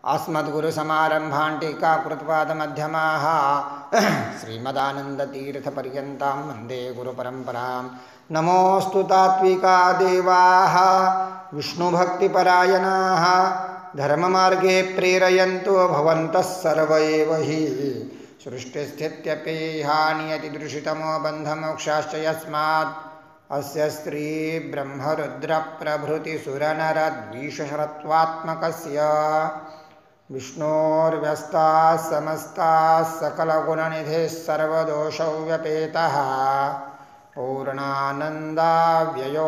अस्मद्गुरुसमारम्भान् टीकाकृत्पादमध्यमाः श्रीमदानन्दतीर्थपर्यन्तां वन्दे गुरुपरम्परां। नमोऽस्तु तात्विका देवाः विष्णुभक्तिपरायणाः धर्ममार्गे प्रेरयन्तो भवन्तः सर्व एव हि। सृष्टिस्थित्यप्येहानियतिदृशितमो बन्धमोक्षाश्च यस्मात् अस्य स्त्री ब्रह्मरुद्रप्रभृतिसुरनरद्वीषशरत्वात्मकस्य विष्णोर्व्यस्ताः समस्ताः सकलगुणनिधेः सर्वदोषौ व्यपेतः पूर्णानन्दाव्ययो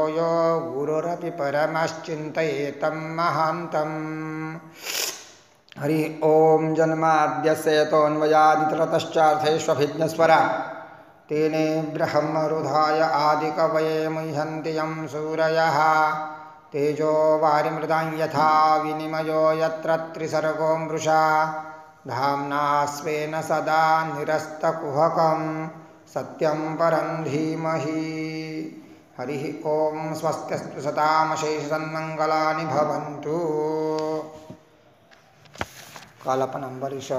यो गुरुरपि परमश्चिन्तयेतं महान्तम्। हरि ओम। जन्माद्यस्य यतोऽन्वयादितरतश्चार्थेष्वभिज्ञस्वराट् तेने ब्रह्मरुधाय आदिकवये मुह्यन्ति यं सूरयः। तेजो वारिमृदां यथा विनिमयो यत्र त्रिसर्गो मृषा धाम्ना स्वेन सदा निरस्तकुहकं सत्यं परं धीमहि। हरिः ओम। स्वस्त्यस्तु सतामशेषसन्मङ्गलानि भवन्तु। काल आपण अंबरीश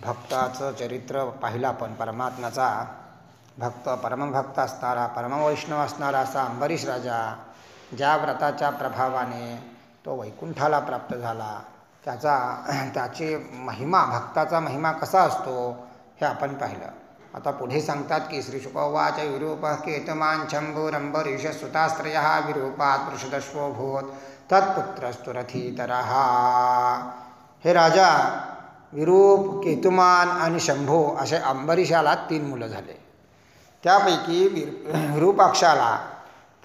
भक्ताचं चरित्र पाहिलं आपण. परमात्म्याचा भक्त, परमभक्त असणारा, परमवैष्णव असणारा असा अंबरीश राजा ज्या व्रताच्या प्रभावाने तो वैकुंठाला प्राप्त झाला, त्याची महिमा, भक्ताचा महिमा कसा असतो हे आपण पाहिलं. आता पुढे सांगतात की श्री शुकवाच विरूपः केतुमान् शंभुरंबरीश सुतास्त्रयः विरूपात् पृषदश्वभूत् तत्पुत्रस्तु रथितरः. हे राजा, विरूप, केतुमान आणि शंभू असे अंबरीशाला 3 मुलं झाले. त्यापैकी विरूपाक्षाला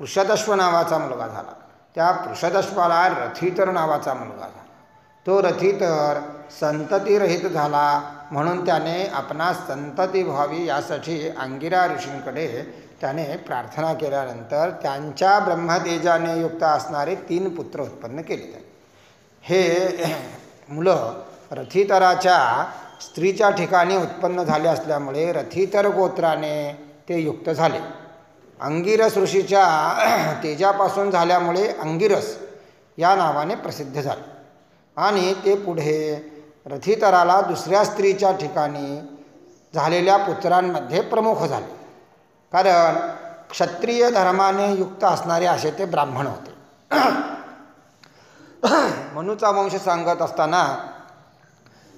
पृषदश्व नावाचा मुलगा झाला. त्या पृषदश्वाला रथितर नावाचा मुलगा झाला. तो रथितर संततीरहित झाला म्हणून त्याने आपणास संतती व्हावी यासाठी अंगिरा ऋषींकडे त्याने प्रार्थना केल्यानंतर त्यांच्या ब्रह्मतेजाने युक्त असणारे 3 पुत्र उत्पन्न केले. हे मुलं रथितराच्या स्त्रीच्या ठिकाणी उत्पन्न झाले असल्यामुळे रथितर गोत्राने ते युक्त झाले. अंगिरस ऋषीच्या तेजापासून झाल्यामुळे अंगिरस या नावाने प्रसिद्ध झाले आणि ते पुढे रथितराला दुसऱ्या स्त्रीच्या ठिकाणी झालेल्या पुत्रांमध्ये प्रमुख झाले. कारण क्षत्रिय धर्माने युक्त असणारे असे ते ब्राह्मण होते. मनूचा वंश सांगत असताना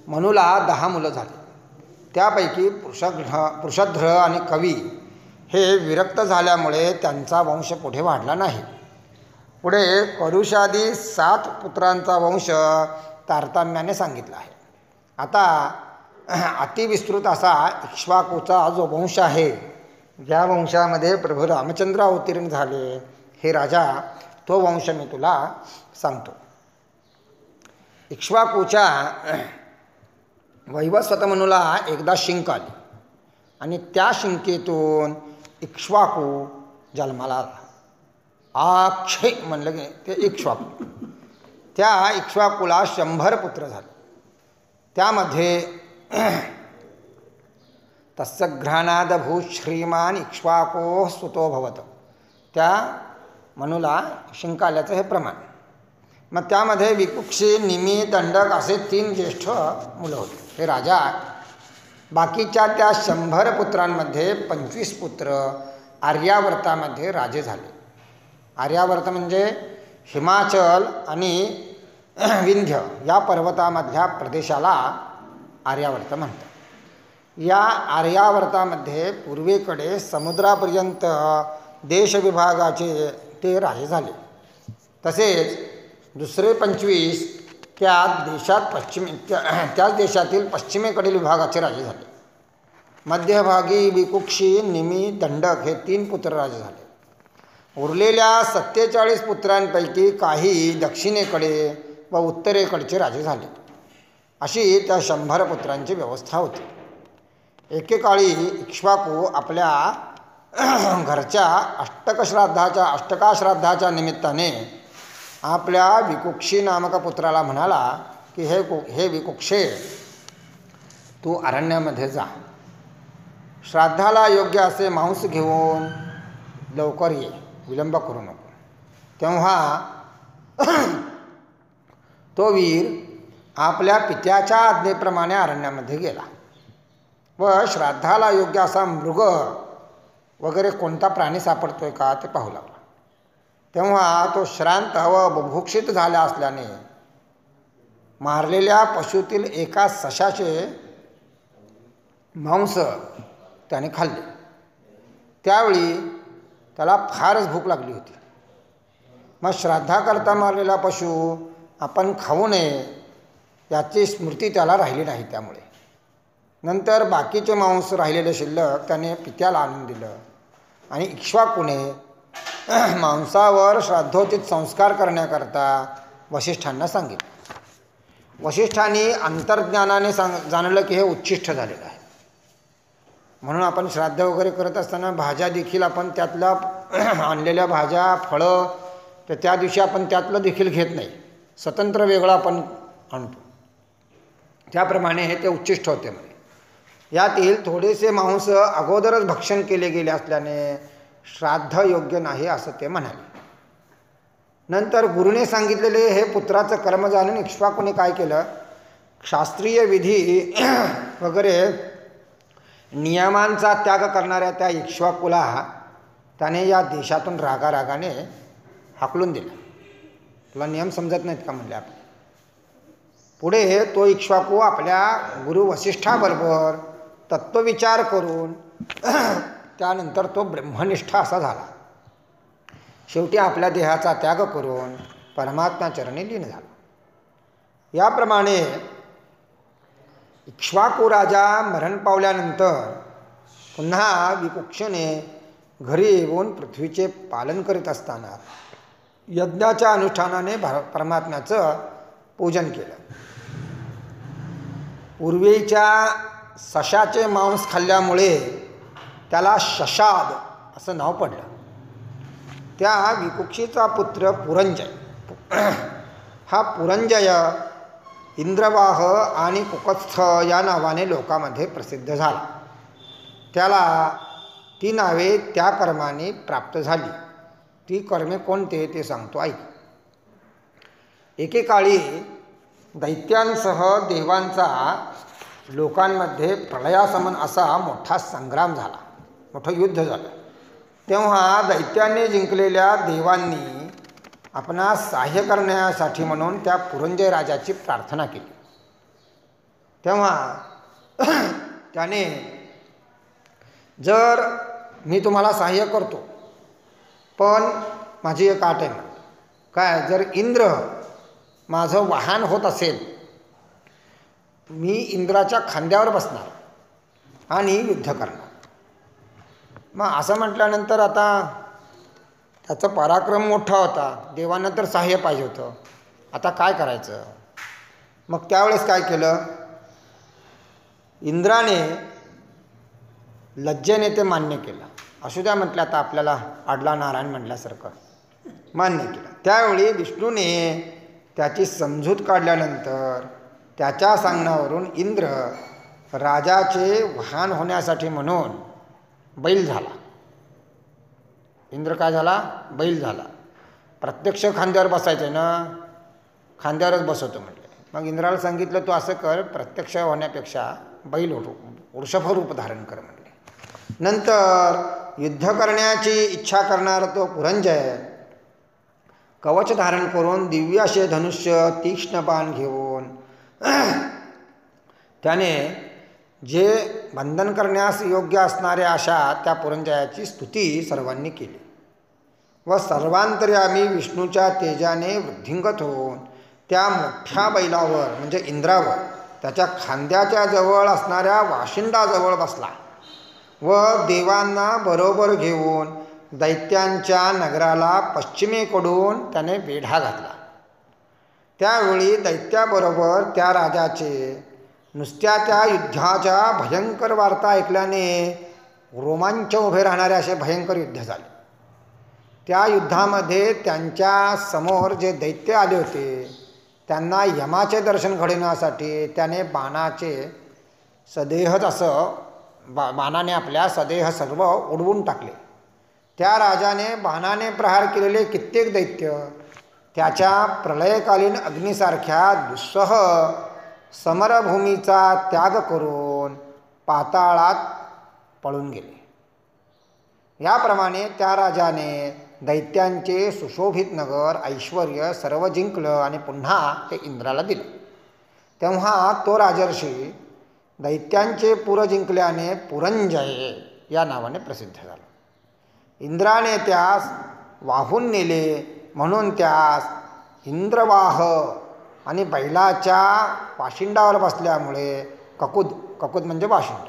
मनूला 10 मुलं झाली. त्यापैकी पृषध्र आणि कवी हे विरक्त झाल्यामुळे त्यांचा वंश पुढे वाढला नाही. पुढे करुषादी 7 पुत्रांचा वंश तारतम्याने सांगितला आहे. आता अतिविस्तृत असा इक्ष्वाकूचा जो वंश आहे, ज्या वंशामध्ये प्रभू रामचंद्र अवतीर्ण झाले, हे राजा, तो वंश मी तुला सांगतो. इक्ष्वाकूच्या वैवस्वत मनूला एकदा शिंक आली आणि त्या शिंकेतून इक्ष्वाकू जन्माला आला. आक्षे म्हणलं की ते इक्ष्वाकू. त्या इक्ष्वाकूला 100 पुत्र झाले. त्यामध्ये तस्य घ्राणादभूत श्रीमान इक्ष्वाको सुतो भवत. त्या मनूला शिंक आल्याचं हे प्रमाण. मग त्यामध्ये विकुक्षी, निमी, दंडक असे 3 ज्येष्ठ मुलं होते. हे राजा, बाकीच्या त्या 100 पुत्रांमध्ये 25 पुत्र आर्यावर्तामध्ये राजे झाले. आर्यावर्त म्हणजे हिमाचल आणि विंध्य या पर्वतामधल्या प्रदेशाला आर्यावर्त म्हणतात. या आर्यावर्तामध्ये पूर्वेकडे समुद्रापर्यंत देशविभागाचे ते राजे झाले. तसेच दुसरे 25 त्याच देशातील पश्चिमेकडील विभागाचे राजे झाले. मध्यभागी विकुक्षी, निमी, दंडक हे 3 पुत्र राजे झाले. उरलेल्या 47 पुत्रांपैकी काही दक्षिणेकडे व उत्तरेकडचे राजे झाले. अशी त्या 100 पुत्रांची व्यवस्था होती. एकेकाळी इक्ष्वाकू आपल्या घरच्या अष्टकाश्राद्धाच्या निमित्ताने आपल्या विकुक्षी नामक पुत्राला म्हणाला की हे विकुक्षे, तू अरण्यामध्ये जा, श्राद्धाला योग्य असे मांस घेऊन लवकर ये, विलंब करू नको. तेव्हा तो वीर आपल्या पित्याच्या आज्ञेप्रमाणे अरण्यामध्ये गेला व श्राद्धाला योग्य असा मृग वगैरे कोणता प्राणी सापडतोय का ते पाहू लागला. तेव्हा तो श्रांत व बुभुक्षित झाला असल्याने मारलेल्या पशुतील एका सशाचे मांस त्याने खाल्ले. त्यावेळी त्याला फारच भूक लागली होती. मग श्राद्धाकरता मारलेला पशु आपण खाऊ नये याची स्मृती त्याला राहिली नाही. त्यामुळे नंतर बाकीचे मांस राहिलेले शिल्लक त्याने पित्याला आणून दिलं आणि इक्ष्वाकूने मांसावर श्राद्धोचित संस्कार करण्याकरता वसिष्ठांना सांगितलं. वसिष्ठांनी अंतर्ज्ञानाने जाणलं की हे उच्छिष्ट झालेलं आहे. म्हणून आपण श्राद्ध वगैरे करत असताना भाज्या देखील आपण त्यातल्या आणलेल्या भाज्या फळं तर त्या दिवशी आपण त्यातलं देखील घेत नाही, स्वतंत्र वेगळं आपण आणतो. त्याप्रमाणे हे ते उच्छिष्ट होते. म्हणजे यातील थोडेसे मांस अगोदरच भक्षण केले गेले असल्याने श्राद्ध योग्य नाही असं ते म्हणाले. नंतर गुरुने सांगितलेले हे पुत्राचं कर्म जाणून इक्ष्वाकूने काय केलं, शास्त्रीय विधी वगैरे नियमांचा त्याग करणाऱ्या त्या इक्ष्वाकूला त्याने या देशातून रागारागाने हाकलून दिलं. तुला नियम समजत नाहीत का म्हणले आपण. पुढे तो इक्ष्वाकू आपल्या गुरु वसिष्ठाबरोबर तत्वविचार करून त्यानंतर तो ब्रह्मनिष्ठ असा झाला. शेवटी आपल्या देहाचा त्याग करून परमात्मा चरणी लीन झाला. याप्रमाणे इक्ष्वाकू राजा मरण पावल्यानंतर पुन्हा विकुक्षने घरी येऊन पृथ्वीचे पालन करीत असताना यज्ञाच्या अनुष्ठानाने परमात्म्याचं पूजन केलं. पूर्वीच्या सशाचे मांस खाल्ल्यामुळे त्याला शशाद असं नाव पडलं. त्या विकुक्षीचा पुत्र पुरंजय हा पुरंजय इंद्रवाह आणि कुकस्थ या नावाने लोकांमध्ये प्रसिद्ध झाला. त्याला ती नावे त्या कर्माने प्राप्त झाली. ती कर्मे कोणते ते सांगतो ऐक. एकेकाळी दैत्यांसह देवांचा लोकांमध्ये प्रलयासमन असा मोठा संग्राम झाला, मोठं युद्ध झालं. तेव्हा दैत्यांनी जिंकलेल्या देवांनी आपणास सहाय्य करण्यासाठी म्हणून त्या पुरंजय राजाची प्रार्थना केली. तेव्हा त्याने जर मी तुम्हाला सहाय्य करतो पण माझी एक अट आहे. काय, जर इंद्र माझं वाहन होत असेल मी इंद्राच्या खांद्यावर बसणार आणि युद्ध करणार. मग असं म्हटल्यानंतर आता त्याचा पराक्रम मोठा होता, देवांना तर सहाय्य पाहिजे होतं. आता काय करायचं. मग त्यावेळेस काय केलं, इंद्राने लज्जेने ते मान्य केलं. असू द्या म्हटलं, आता आपल्याला आडला नारायण म्हटल्यासारखं मान्य केलं. त्यावेळी विष्णूने त्याची समजूत काढल्यानंतर त्याच्या सांगण्यावरून इंद्र राजाचे वाहन होण्यासाठी म्हणून बैल झाला. इंद्र काय झाला, बैल झाला. प्रत्यक्ष खांद्यावर बसायचं ना, खांद्यावरच बसवतो म्हटलं. मग इंद्राला सांगितलं तू असं कर, प्रत्यक्ष होण्यापेक्षा बैल वृषभ रूप धारण कर म्हटले. नंतर युद्ध करण्याची इच्छा करणारा तो पुरंजय कवच धारण करून दिव्य असे धनुष्य तीक्ष्ण बाण घेऊन त्याने जे बंधन करण्यास योग्य असणाऱ्या अशा त्या पुरंजयाची स्तुती सर्वांनी केली व सर्वांतर्यामी विष्णूच्या तेजाने वृद्धिंगत होऊन त्या मोठ्या बैलावर म्हणजे इंद्रावर त्याच्या खांद्याच्या जवळ असणाऱ्या वाशिंदाजवळ बसला व देवांना बरोबर घेऊन दैत्यांच्या नगराला पश्चिमेकडून त्याने वेढा घातला. त्यावेळी दैत्याबरोबर त्या राजाचे नुसत्या त्या युद्धाच्या भयंकर वार्ता ऐकल्याने रोमांच उभे राहणारे असे भयंकर युद्ध झाले. त्या युद्धामध्ये त्यांच्या समोर जे दैत्य आले होते त्यांना यमाचे दर्शन घडवण्यासाठी त्याने बाणाचे सदेहच असं बाणाने आपल्या सदेह सर्व उडवून टाकले. त्या राजाने बाणाने प्रहार केलेले कित्येक दैत्य त्याच्या प्रलयकालीन अग्नीसारख्या दुस्सह समरभूमीचा त्याग करून पाताळात पळून गेले. याप्रमाणे त्या राजाने दैत्यांचे सुशोभित नगर ऐश्वर्य सर्व जिंकलं आणि पुन्हा ते इंद्राला दिलं. तेव्हा तो राजर्षी दैत्यांचे पुर जिंकल्याने पुरंजय या नावाने प्रसिद्ध झाला. इंद्राने त्यास वाहून नेले म्हणून त्यास इंद्रवाह आणि बैलाच्या वाशिंडावर बसल्यामुळे ककुद म्हणजे वाशिंड,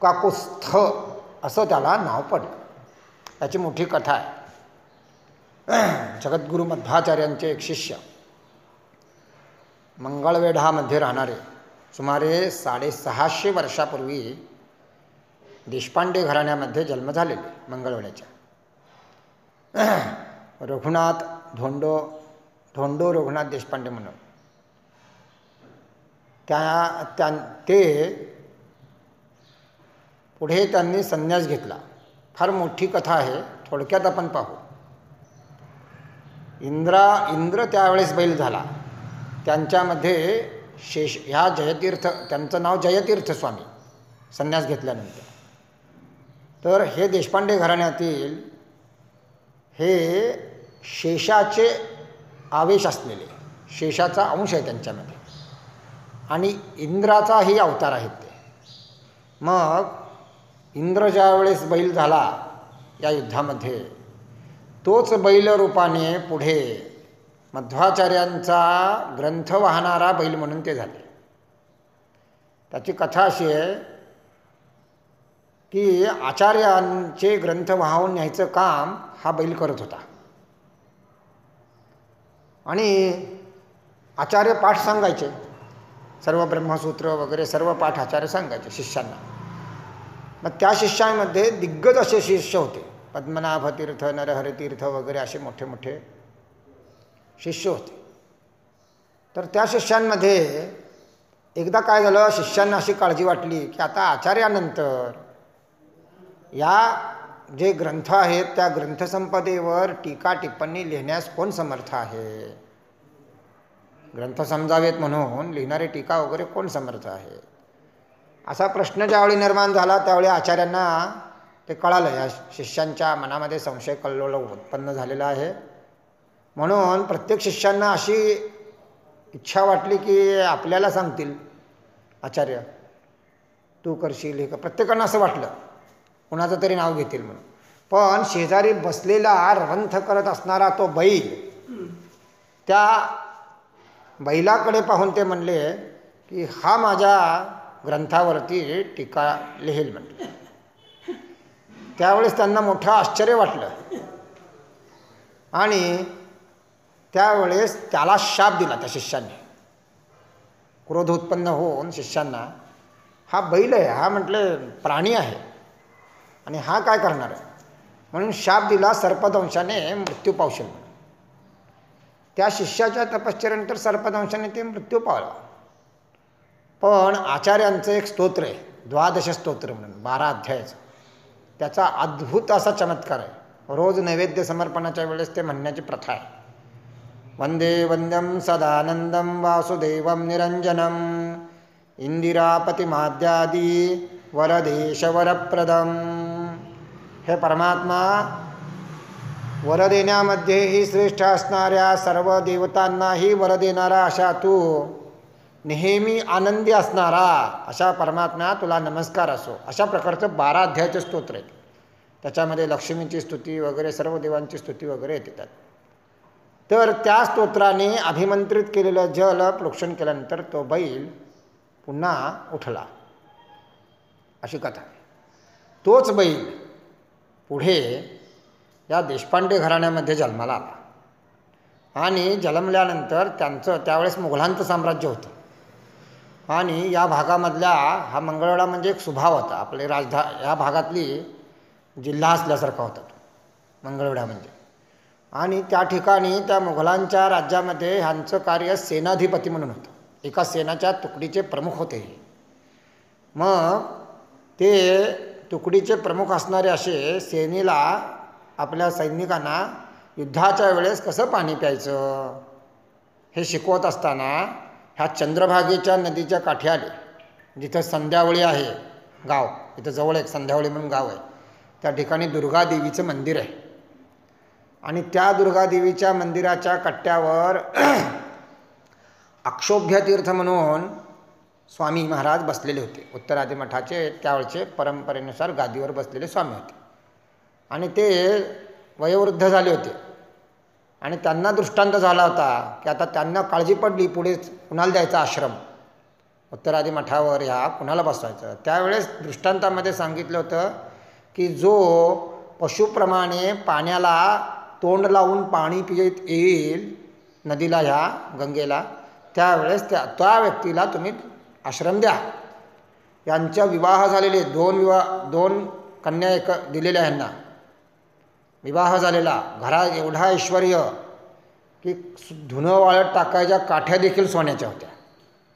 काकुस्थ असं त्याला नाव पडलं. याची मोठी कथा आहे. जगद्गुरू मध्वाचार्यांचे एक शिष्य मंगळवेढामध्ये राहणारे सुमारे 650 वर्षापूर्वी देशपांडे घराण्यामध्ये जन्म झालेले मंगळवेढ्याच्या रघुनाथ धोंडो रघुनाथ देशपांडे म्हणून ते पुढे त्यांनी संन्यास घेतला. फार मोठी कथा आहे, थोडक्यात आपण पाहू. इंद्र त्यावेळेस बैल झाला. त्यांच्यामध्ये ह्या जयतीर्थ, त्यांचं नाव जयतीर्थ स्वामी, संन्यास घेतल्यानंतर. तर हे देशपांडे घराण्यातील हे शेषाचे आवेश असलेले, शेषाचा अंश आहे त्यांच्यामध्ये आणि इंद्राचाही अवतार आहेत ते. मग इंद्र ज्यावेळेस बैल झाला या युद्धामध्ये, तोच बैल रूपाने पुढे मध्वाचार्यांचा ग्रंथ वाहणारा बैल म्हणून ते झाले. त्याची कथा अशी आहे की आचार्यांचे ग्रंथ वाहून न्यायचं काम हा बैल करत होता आणि आचार्य पाठ सांगायचे, सर्व ब्रह्मसूत्र वगैरे सर्व पाठ आचार्य सांगायचे शिष्यांना. मग त्या शिष्यांमध्ये दिग्गज असे शिष्य होते, पद्मनाभ तीर्थ, नरहरी तीर्थ वगैरे असे मोठे मोठे शिष्य होते. तर त्या शिष्यांमध्ये एकदा काय झालं, शिष्यांना अशी काळजी वाटली की आता आचार्यानंतर या जे ग्रंथ आहेत त्या ग्रंथसंपदेवर टीका टिप्पणी लिहिण्यास कोण समर्थ आहे, ग्रंथ समजावेत म्हणून लिहिणारे टीका वगैरे कोण समर्थ आहे, असा प्रश्न ज्यावेळी निर्माण झाला त्यावेळी आचार्यांना ते कळालं, या शिष्यांच्या मनामध्ये संशय कल्लोळ उत्पन्न झालेला आहे. म्हणून प्रत्येक शिष्यांना अशी इच्छा वाटली की आपल्याला सांगतील आचार्य, तू करशील हे. प्रत्येकानं असं वाटलं कुणाचं तरी नाव घेतील म्हणून. पण शेजारी बसलेला रवंथ करत असणारा तो बैल, त्या बैलाकडे पाहून ते म्हणले की हा माझ्या ग्रंथावरती टीका लिहेल म्हटले. त्यावेळेस त्यांना मोठं आश्चर्य वाटलं आणि त्यावेळेस त्याला शाप दिला त्या शिष्यांनी. क्रोध उत्पन्न होऊन शिष्यांना, हा बैल आहे, हा म्हटले प्राणी आहे आणि हा काय करणार आहे म्हणून शाप दिला, सर्पदंशाने मृत्यू पावशील. त्या शिष्याच्या तपश्चर्यानंतर सर्पदंशाने ते मृत्यू पावला. पण आचार्यांचं एक स्तोत्र आहे, 12 स्तोत्र म्हणून 12 अध्यायाचं, त्याचा अद्भुत असा चमत्कार आहे. रोज नैवेद्य समर्पणाच्या वेळेस ते म्हणण्याची प्रथा आहे. वंदे वंद्यम सदानंदम वासुदेवम निरंजनम इंदिरापतिमाद्यादी वरदेशवरप्रदम. हे परमात्मा, वर देण्यामध्येही श्रेष्ठ असणाऱ्या सर्व देवतांनाही वर देणारा अशा तू, नेहमी आनंदी असणारा अशा परमात्मा तुला नमस्कार असो. अशा प्रकारचं 12 अध्यायाचे स्तोत्र आहेत. त्याच्यामध्ये लक्ष्मीची स्तुती वगैरे सर्व देवांची स्तुती वगैरे येतात. तर त्या स्तोत्राने अभिमंत्रित केलेलं जल प्रोक्षण केल्यानंतर तो बैल पुन्हा उठला, अशी कथा. तोच बैल पुढे या देशपांडे घराण्यामध्ये जन्माला आला आणि जन्मल्यानंतर त्यांचं त्यावेळेस मुघलांचं साम्राज्य होतं आणि या भागामधल्या, हा मंगळवेढा म्हणजे एक सुभाव होता, आपले ह्या भागातली जिल्हा असल्यासारखा होता तो मंगळवेढा म्हणजे. आणि त्या ठिकाणी त्या मुघलांच्या राज्यामध्ये ह्यांचं कार्य सेनाधिपती म्हणून होतं. एका सेनाच्या तुकडीचे प्रमुख होते. मग ते तुकडीचे प्रमुख असणारे असे सेनेला, आपल्या सैनिकांना युद्धाच्या वेळेस कसं पाणी प्यायचं हे शिकवत असताना ह्या चंद्रभागेच्या नदीच्या काठी आले, जिथं संध्यावळी आहे गाव, इथं जवळ एक संध्यावळी म्हणून गाव आहे, त्या ठिकाणी दुर्गादेवीचं मंदिर आहे. आणि त्या दुर्गादेवीच्या मंदिराच्या कट्ट्यावर अक्षोभ्य तीर्थ म्हणून स्वामी महाराज बसलेले होते. उत्तरादी मठाचे त्यावेळचे परंपरेनुसार गादीवर बसलेले स्वामी होते. आणि ते वयोवृद्ध झाले होते आणि त्यांना दृष्टांत झाला होता की आता त्यांना काळजी पडली पुढे कुणाला द्यायचा आश्रम, उत्तरादी मठावर ह्या कुणाला बसवायचं. त्यावेळेस दृष्टांतामध्ये सांगितलं होतं की जो पशुप्रमाणे पाण्याला तोंड लावून पाणी पित येईल नदीला, ह्या गंगेला, त्यावेळेस त्या व्यक्तीला तुम्ही आश्रम द्या. यांच्या विवाह झालेले दोन कन्या एक दिलेल्या, ह्यांना विवाह झालेला, घरात एवढा ऐश्वर्य की धुणं वाळत टाकायच्या काठ्या देखील सोन्याच्या होत्या,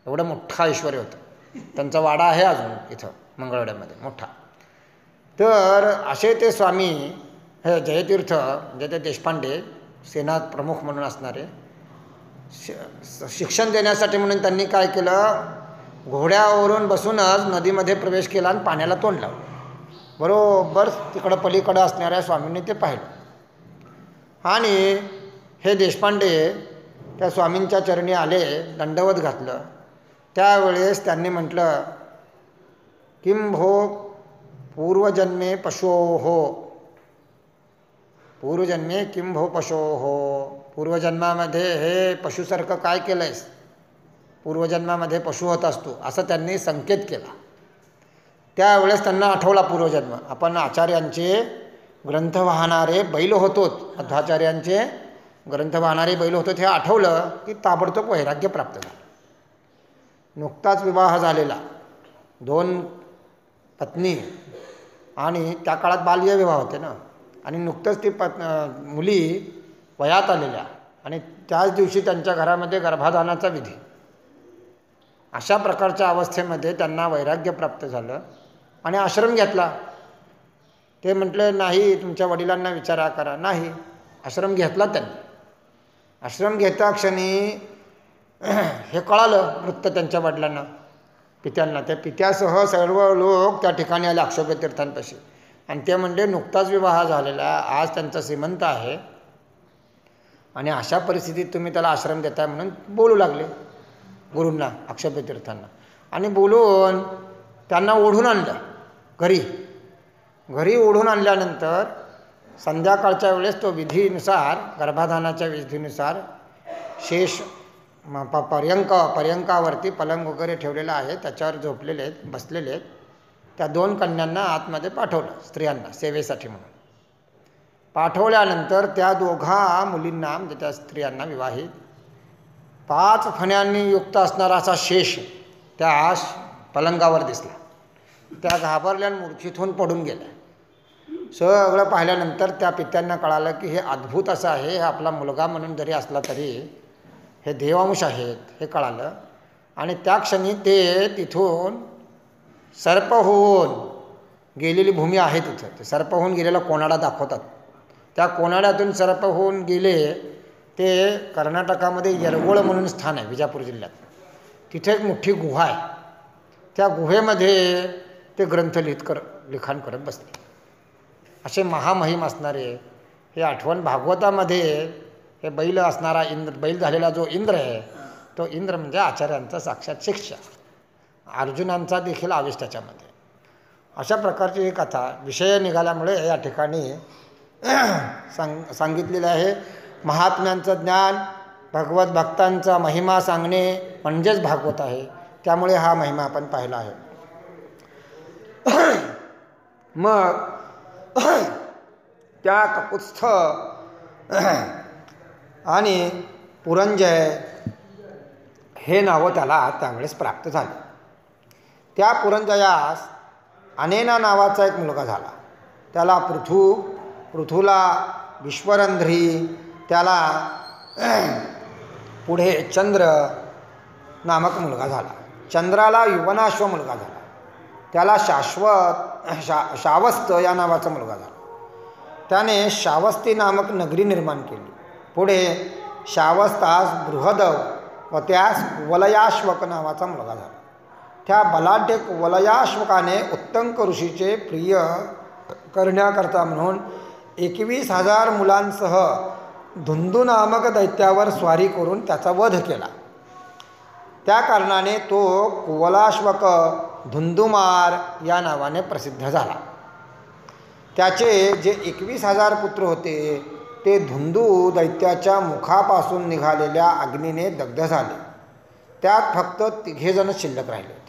एवढं मोठं ऐश्वर्य होतं. त्यांचा वाडा आहे अजून इथं मंगळवेढ्यामध्ये मोठा. तर असे ते स्वामी हे जयतीर्थ ते देशपांडे, सेना प्रमुख म्हणून असणारे, शिक्षण देण्यासाठी म्हणून त्यांनी काय केलं, घोड्यावरून बसूनच नदीमध्ये प्रवेश केला आणि पाण्याला तोंड लावलं. बरोबर तिकडं पलीकडं असणाऱ्या स्वामींनी ते पाहिलं आणि हे देशपांडे त्या स्वामींच्या चरणी आले, दंडवत घातलं. त्यावेळेस त्यांनी म्हटलं, किं भो पूर्वजन्मे पशोः, पूर्वजन्मे किं भो पशोः, पूर्वजन्मामध्ये हे पशुसारखं काय केलं आहेस, पूर्वजन्मामध्ये पशु होत असतो, असं त्यांनी संकेत केला. त्यावेळेस त्यांना आठवला पूर्वजन्म, आपण आचार्यांचे ग्रंथ वाहणारे बैल होतोत, मध्वाचार्यांचे ग्रंथ वाहणारे बैल होतो. हे आठवलं की ताबडतोब वैराग्य प्राप्त झालं. नुकताच विवाह झालेला, 2 पत्नी, आणि त्या काळात बाल्यविवाह होते ना, आणि नुकतंच ती मुली वयात आलेल्या, आणि त्याच दिवशी त्यांच्या घरामध्ये गर्भाधानाचा विधी. अशा प्रकारच्या अवस्थेमध्ये त्यांना वैराग्य प्राप्त झालं आणि आश्रम घेतला. ते म्हटले, नाही तुमच्या वडिलांना विचारा करा. नाही, आश्रम घेतला त्यांनी. आश्रम घेता क्षणी हे कळालं वृत्त त्यांच्या वडिलांना, पित्यांना. त्या पित्यासह सर्व लोक त्या ठिकाणी आले अक्षोभ्य तीर्थांपाशी, आणि ते म्हणले, नुकताच विवाह झालेला, आज त्यांचा श्रीमंत आहे आणि अशा परिस्थितीत तुम्ही त्याला आश्रम देताय म्हणून बोलू लागले गुरूंना, अक्षोभ्य तीर्थांना. आणि बोलून त्यांना ओढून आणलं घरी ओढून आणल्यानंतर संध्याकाळच्या वेळेस तो विधीनुसार, गर्भाधानाच्या विधीनुसार शेष पर्यंकावरती पलंग वगैरे ठेवलेला आहे, त्याच्यावर झोपलेले आहेत, बसलेले आहेत. त्या 2 कन्यांना आतमध्ये पाठवलं, स्त्रियांना सेवेसाठी म्हणून. पाठवल्यानंतर त्या दोघा मुलींना, म्हणजे त्या स्त्रियांना विवाहित, 5 फण्यांनी युक्त असणारा असा शेष त्या पलंगावर दिसला. त्या घाबरल्या, मूर्छित पडून गेल्या. सगळं पाहिल्यानंतर त्या पित्यांना कळालं की हे अद्भुत असं आहे, हे आपला मुलगा म्हणून जरी असला तरी हे देवांश आहेत, हे कळालं. आणि त्या क्षणी ते तिथून सर्प होऊन गेलेली भूमी आहे तिथं, ते सर्प होऊन गेलेला कोणाडा दाखवतात. त्या कोणाड्यातून सर्प होऊन गेले ते कर्नाटकामध्ये येरवोळ म्हणून स्थान आहे विजापूर जिल्ह्यात. तिथे एक मोठी गुहा आहे. त्या गुहेमध्ये ते ग्रंथ लिखाण करत बसले. असे महामहिम असणारे हे आठवण भागवतामध्ये हे बैल असणारा बैल झालेला जो इंद्र आहे, तो इंद्र म्हणजे आचार्यांचा साक्षात शिष्य. अर्जुनांचा देखील आवेश त्याच्यामध्ये. अशा प्रकारची ही कथा विषय निघाल्यामुळे या ठिकाणी सांगितलेलं आहे. महात्म्यांचं ज्ञान, भगवत भक्तांचा महिमा सांगणे म्हणजेच भागवत आहे. त्यामुळे हा महिमा आपण पाहिला आहे. मग त्या ककुत्स्थ आणि पुरंजय हे नावं त्याला त्यावेळेस प्राप्त झाले. त्या पुरंजयास अनेना नावाचा एक मुलगा झाला. त्याला पृथूला विश्वरंध्री, त्याला पुढे चंद्र नामक मुलगा झाला. चंद्राला युवनाश्व मुलगा झाला. त्याला शावस्त या नावाचा मुलगा झाला. त्याने शावस्ती नामक नगरी निर्माण केली. पुढे शावस्तास बृहद व त्यास कुवलयाश्वक नावाचा मुलगा झाला. त्या बलाढ्य कुवलयाश्वकाने उत्तंक ऋषीचे प्रिय करण्याकरता म्हणून 21,000 मुलांसह धुंदू नामक दैत्यावर स्वारी करून त्याचा वध केला. त्या कारणाने तो कुवलाश्वक धुंदुमार या नावाने प्रसिद्ध झाला. त्याचे जे 21,000 पुत्र होते ते धुंदू दैत्याच्या मुखापासून निघालेल्या अग्नीने दग्ध झाले. त्यात फक्त 3 जण शिल्लक राहिले होते.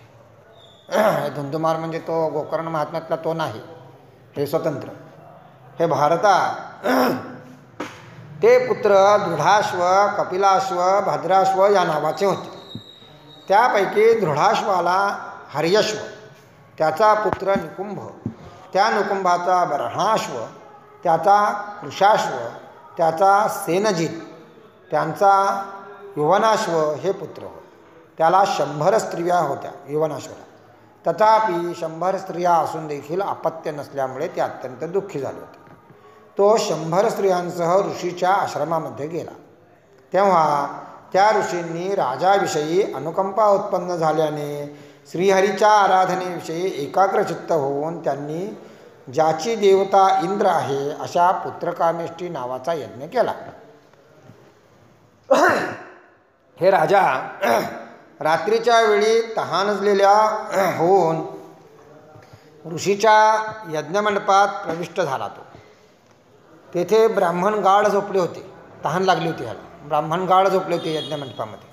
धुंदुमार म्हणजे तो गोकर्ण महात्म्यातला तो नाही, हे स्वतंत्र. हे भारता ते पुत्र दृढाश्व, कपिलाश्व, भद्राश्व या नावाचे होते. त्यापैकी दृढाश्वाला हर्यश्व, त्याचा पुत्र निकुंभ, त्या निकुंभाचा बर्हाश्व, त्याचा कृशाश्व, त्याचा सेनजित, त्यांचा युवनाश्व हे पुत्र होते. त्याला 100 स्त्रिया होत्या युवनाश्वाला. तथापि 100 स्त्रिया असून देखील अपत्य नसल्यामुळे ते अत्यंत दुःखी झाले होते. तो 100 स्त्रियांसह ऋषीच्या आश्रमामध्ये गेला. तेव्हा त्या ऋषींनी राजाविषयी अनुकंपा उत्पन्न झाल्याने श्रीहरीच्या आराधनेविषयी एकाग्रचित्त होऊन त्यांनी ज्याची देवता इंद्र आहे अशा पुत्रकामेष्टी नावाचा यज्ञ केला. हे राजा रात्रीच्या वेळी तहानजलेल्या होऊन ऋषीच्या यज्ञमंडपात प्रविष्ट झाला. तो तेथे ब्राह्मण गाढ झोपले होते. तहान लागली होती ह्याला. ब्राह्मण गाढ झोपले होते यज्ञमंडपामध्ये.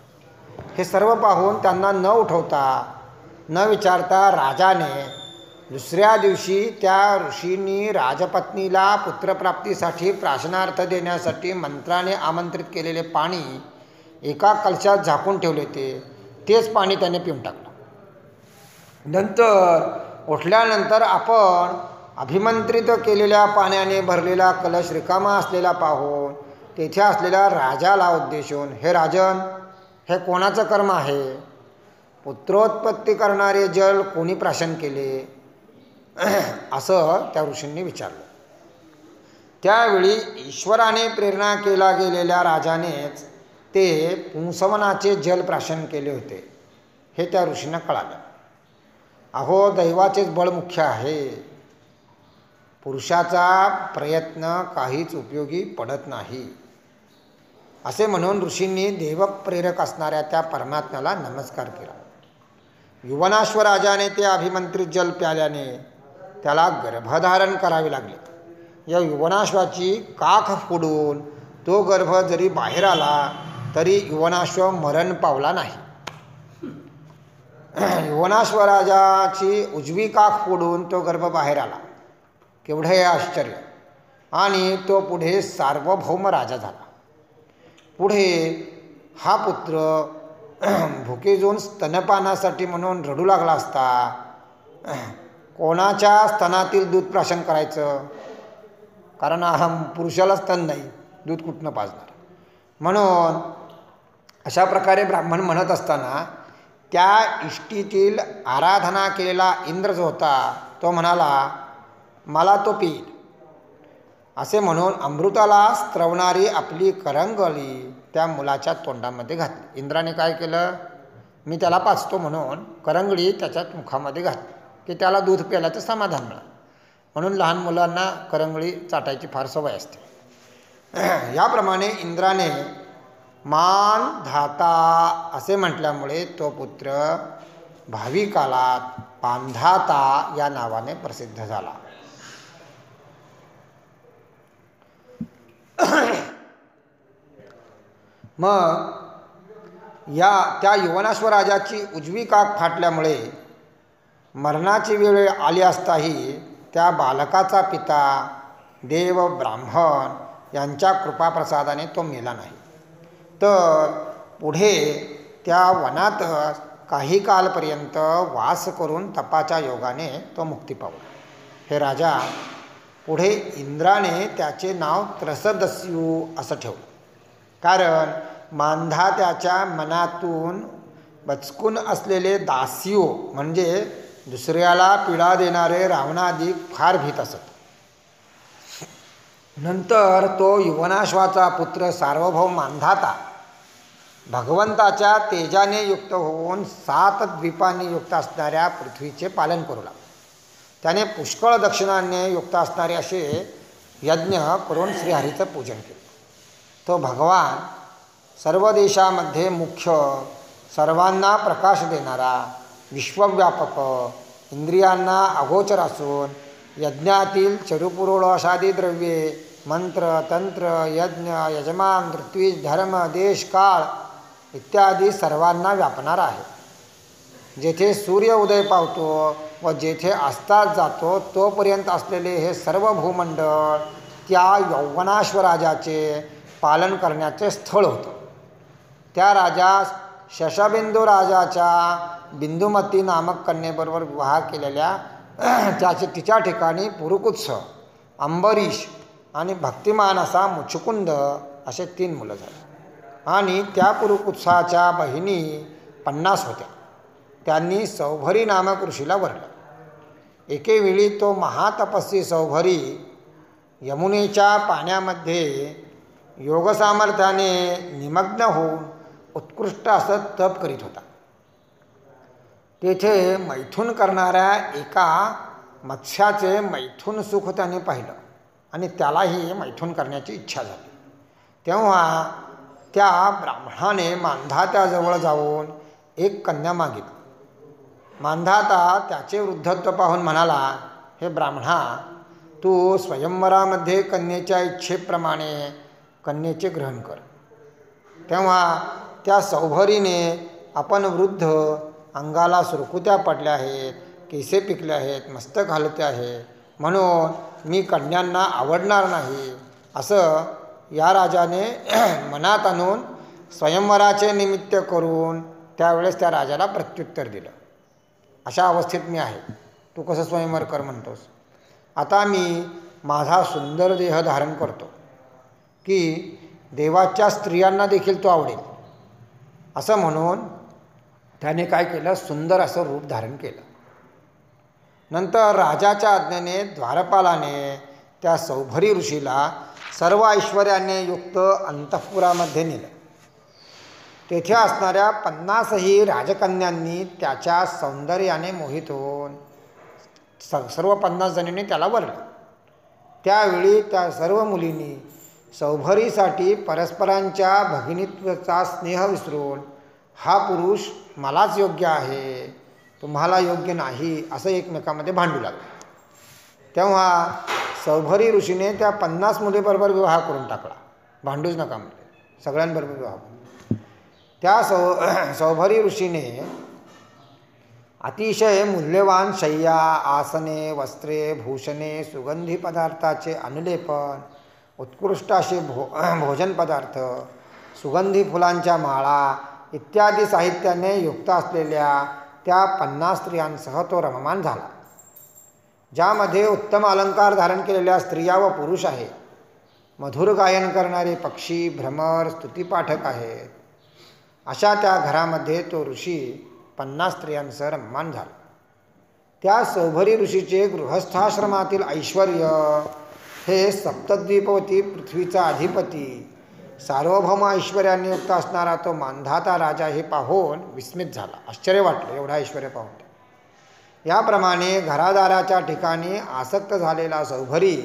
हे सर्व पाहून त्यांना न उठवता न विचारता राजाने दुसऱ्या दिवशी त्या ऋषींनी राजपत्नीला पुत्रप्राप्तीसाठी प्राशनार्थ देण्यासाठी मंत्राने आमंत्रित केलेले पाणी एका कलशात झाकून ठेवले होते. तेच पाणी त्याने पिऊन टाकलं. नंतर उठल्यानंतर आपण अभिमंत्रित केलेल्या पाण्याने भरलेला कलश रिकामा असलेला पाहून तेथे असलेल्या राजाला उद्देशून, हे राजन, हे कोणाचं कर्म आहे? पुत्रोत्पत्ती करणारे जल कोणी प्राशन केले? असं त्या ऋषींनी विचारलं. त्यावेळी ईश्वराने प्रेरणा केला गेलेल्या राजानेच ते पुंसवनाचे जल प्राशन केले होते हे त्या ऋषींना कळालं. अहो, दैवाचेच बळ मुख्य आहे. पुरुषाचा प्रयत्न काहीच उपयोगी पडत नाही. असे म्हणून ऋषींनी देवप्रेरक असणाऱ्या त्या परमात्म्याला नमस्कार केला. युवनाश्व राजाने ते अभिमंत्रित जल प्याल्याने त्याला गर्भधारण करावे लागले. या युवनाश्वाची काख फोडून तो गर्भ जरी बाहेर आला तरी युवनाश्व मरण पावला नाही. युवनाश्व राजाची उजवी काख फोडून तो गर्भ बाहेर आला. केवढे हे आश्चर्य! आणि तो पुढे सार्वभौम राजा झाला. पुढे हा पुत्र भुकेजून स्तनपानासाठी म्हणून रडू लागला असता कोणाच्या स्तनातील दूध प्राशन करायचं? कारण पुरुषाला स्तन नाही, दूध कुठनं पाजणार? म्हणून अशा प्रकारे ब्राह्मण म्हणत असताना त्या इष्टीतील आराधना केलेला इंद्र जो होता तो म्हणाला, मला तो पिईल. असे म्हणून अमृताला स्त्रवणारी आपली करंगळी त्या मुलाच्या तोंडामध्ये घातली. इंद्राने काय केलं? मी त्याला पाचतो म्हणून करंगळी त्याच्यात मुखामध्ये घातली की त्याला दूध प्यायलाचं समाधान मिळालं. म्हणून लहान मुलांना करंगळी चाटायची फार सवय असते. याप्रमाणे इंद्राने मान धाता असे म्हटल्यामुळे तो पुत्र भावी काळात पांधाता या नावाने प्रसिद्ध झाला. मग त्या युवनाश्व राजाची उजवी काख फाटल्यामुळे मरणाची वेळ आली असताही त्या बालकाचा पिता देव ब्राह्मण यांच्या कृपाप्रसादाने तो मेला नाही. तर पुढे त्या वनात काही कालपर्यंत वास करून तपाच्या योगाने तो मुक्ती पावला. हे राजा, पुढे इंद्राने त्याचे नाव त्रसदस्यू असं ठेवलं. कारण मांधा त्याच्या मनातून बचकून असलेले दास्यू म्हणजे दुसऱ्याला पीडा देणारे रावणादी फार भीत असत. नंतर तो युवनाश्वाचा पुत्र सार्वभौम मांधाता भगवंताच्या तेजाने युक्त होऊन 7 द्वीपांनी युक्त असणाऱ्या पृथ्वीचे पालन करू लागला. त्याने पुष्कळ दक्षिणांनी युक्त असणारे असे यज्ञ करून श्रीहरीचं पूजन केलं. तो भगवान सर्व देशामध्ये मुख्य, सर्वांना प्रकाश देणारा, विश्वव्यापक, इंद्रियांना अगोचर असून यज्ञातील चरुपुरोळाशादी द्रव्ये, मंत्र, तंत्र, यज्ञ, यजमान, ऋत्विज, धर्म, देश, काळ इत्यादी सर्वांना व्यापणारा आहे. जेथे सूर्य उदय पावतो व जेथे अस्तात जातो तोपर्यंत असलेले हे सर्व भूमंडळ त्या यौवनाश्वराजाचे पालन करण्याचे स्थळ होतं. त्या राजास शशबिंदू राजाच्या बिंदुमती नामक कन्येबरोबर विवाह केलेल्या तिच्या ठिकाणी पुरुकुत्स, अंबरीश आणि भक्तिमान असा मुचुकुंद असे 3 मुलं झाली. आणि त्या पुरुकुत्साच्या बहिणी 50 होत्या. त्यांनी सौभरी नामक ऋषीला वरलं. एकेवेळी तो महातपस्वी सौभरी यमुनेच्या पाण्यामध्ये योगसामर्थ्याने निमग्न होऊन उत्कृष्ट असं तप करीत होता. तेथे मैथून करणाऱ्या एका मत्स्याचे मैथून सुख त्याने पाहिलं आणि त्यालाही मैथून करण्याची इच्छा झाली. तेव्हा त्या ब्राह्मणाने मांधात्याजवळ जाऊन एक कन्या मागितली. मांधाता त्याचे वृद्धत्व पाहून म्हणाला, हे ब्राह्मणा, तू स्वयंवरामध्ये कन्येच्या इच्छेप्रमाणे कन्येचे ग्रहण कर. तेव्हा त्या सौभरीने, आपण वृद्ध, अंगाला सुरकुत्या पडल्या आहेत, केसे पिकले आहेत, मस्तक हलते आहे, म्हणून मी कन्यांना आवडणार नाही असं या राजाने मनात आणून स्वयंवराचे निमित्त करून त्यावेळेस त्या राजाला प्रत्युत्तर दिलं, अशा अवस्थेत मी आहे, तू कसं स्वयंवर कर म्हणतोस. आता मी माझा सुंदर देह धारण करतो की देवाच्या स्त्रियांना देखील तो आवडेल असं म्हणून त्याने काय केलं, सुंदर असं रूप धारण केलं. नंतर राजाच्या आज्ञेने द्वारपालाने त्या सौभरी ऋषीला सर्व ऐश्वर्याने युक्त अंतःपुरामध्ये नेलं. तेथे असणाऱ्या 50ही राजकन्यांनी त्याच्या सौंदर्याने मोहित होऊन सर्व 50 जणींनी त्याला वरलं. त्यावेळी त्या सर्व मुलींनी सौभरीसाठी परस्परांच्या भगिनीत्वाचा स्नेह विसरून हा पुरुष मलाच योग्य आहे, तुम्हाला योग्य नाही असं एकमेकांमध्ये भांडू लागले. तेव्हा सौभरी ऋषीने त्या 50 मुलीबरोबर विवाह करून टाकला. भांडूच नका म्हणजे सगळ्यांबरोबर विवाह. त्या सौभरी ऋषीने अतिशय मूल्यवान शय्या, आसने, वस्त्रे, भूषणे, सुगंधी पदार्थाचे अनुलेपन, उत्कृष्ट असे भोजन पदार्थ, सुगंधी फुलांच्या माळा इत्यादी साहित्याने युक्त असलेल्या त्या 50 स्त्रियांसह तो रममाण झाला. ज्यामध्ये उत्तम अलंकार धारण केलेल्या स्त्रिया व पुरुष आहेत, मधुर गायन करणारे पक्षी, भ्रमर, स्तुतिपाठक आहेत, अशा त्या घरामध्ये तो ऋषी 50 स्त्रियांसह रममाण झाला. त्या सौभरी ऋषीचे गृहस्थाश्रमातील ऐश्वर हे सप्तद्वीपवती पृथ्वीचा अधिपती, सार्वभौम ऐश्वर्याने युक्त असणारा तो मांधाता राजा हे पाहून विस्मित झाला. आश्चर्य वाटलं एवढा ऐश्वर्य पाहून. याप्रमाणे घरादाराच्या ठिकाणी आसक्त झालेला सौभरी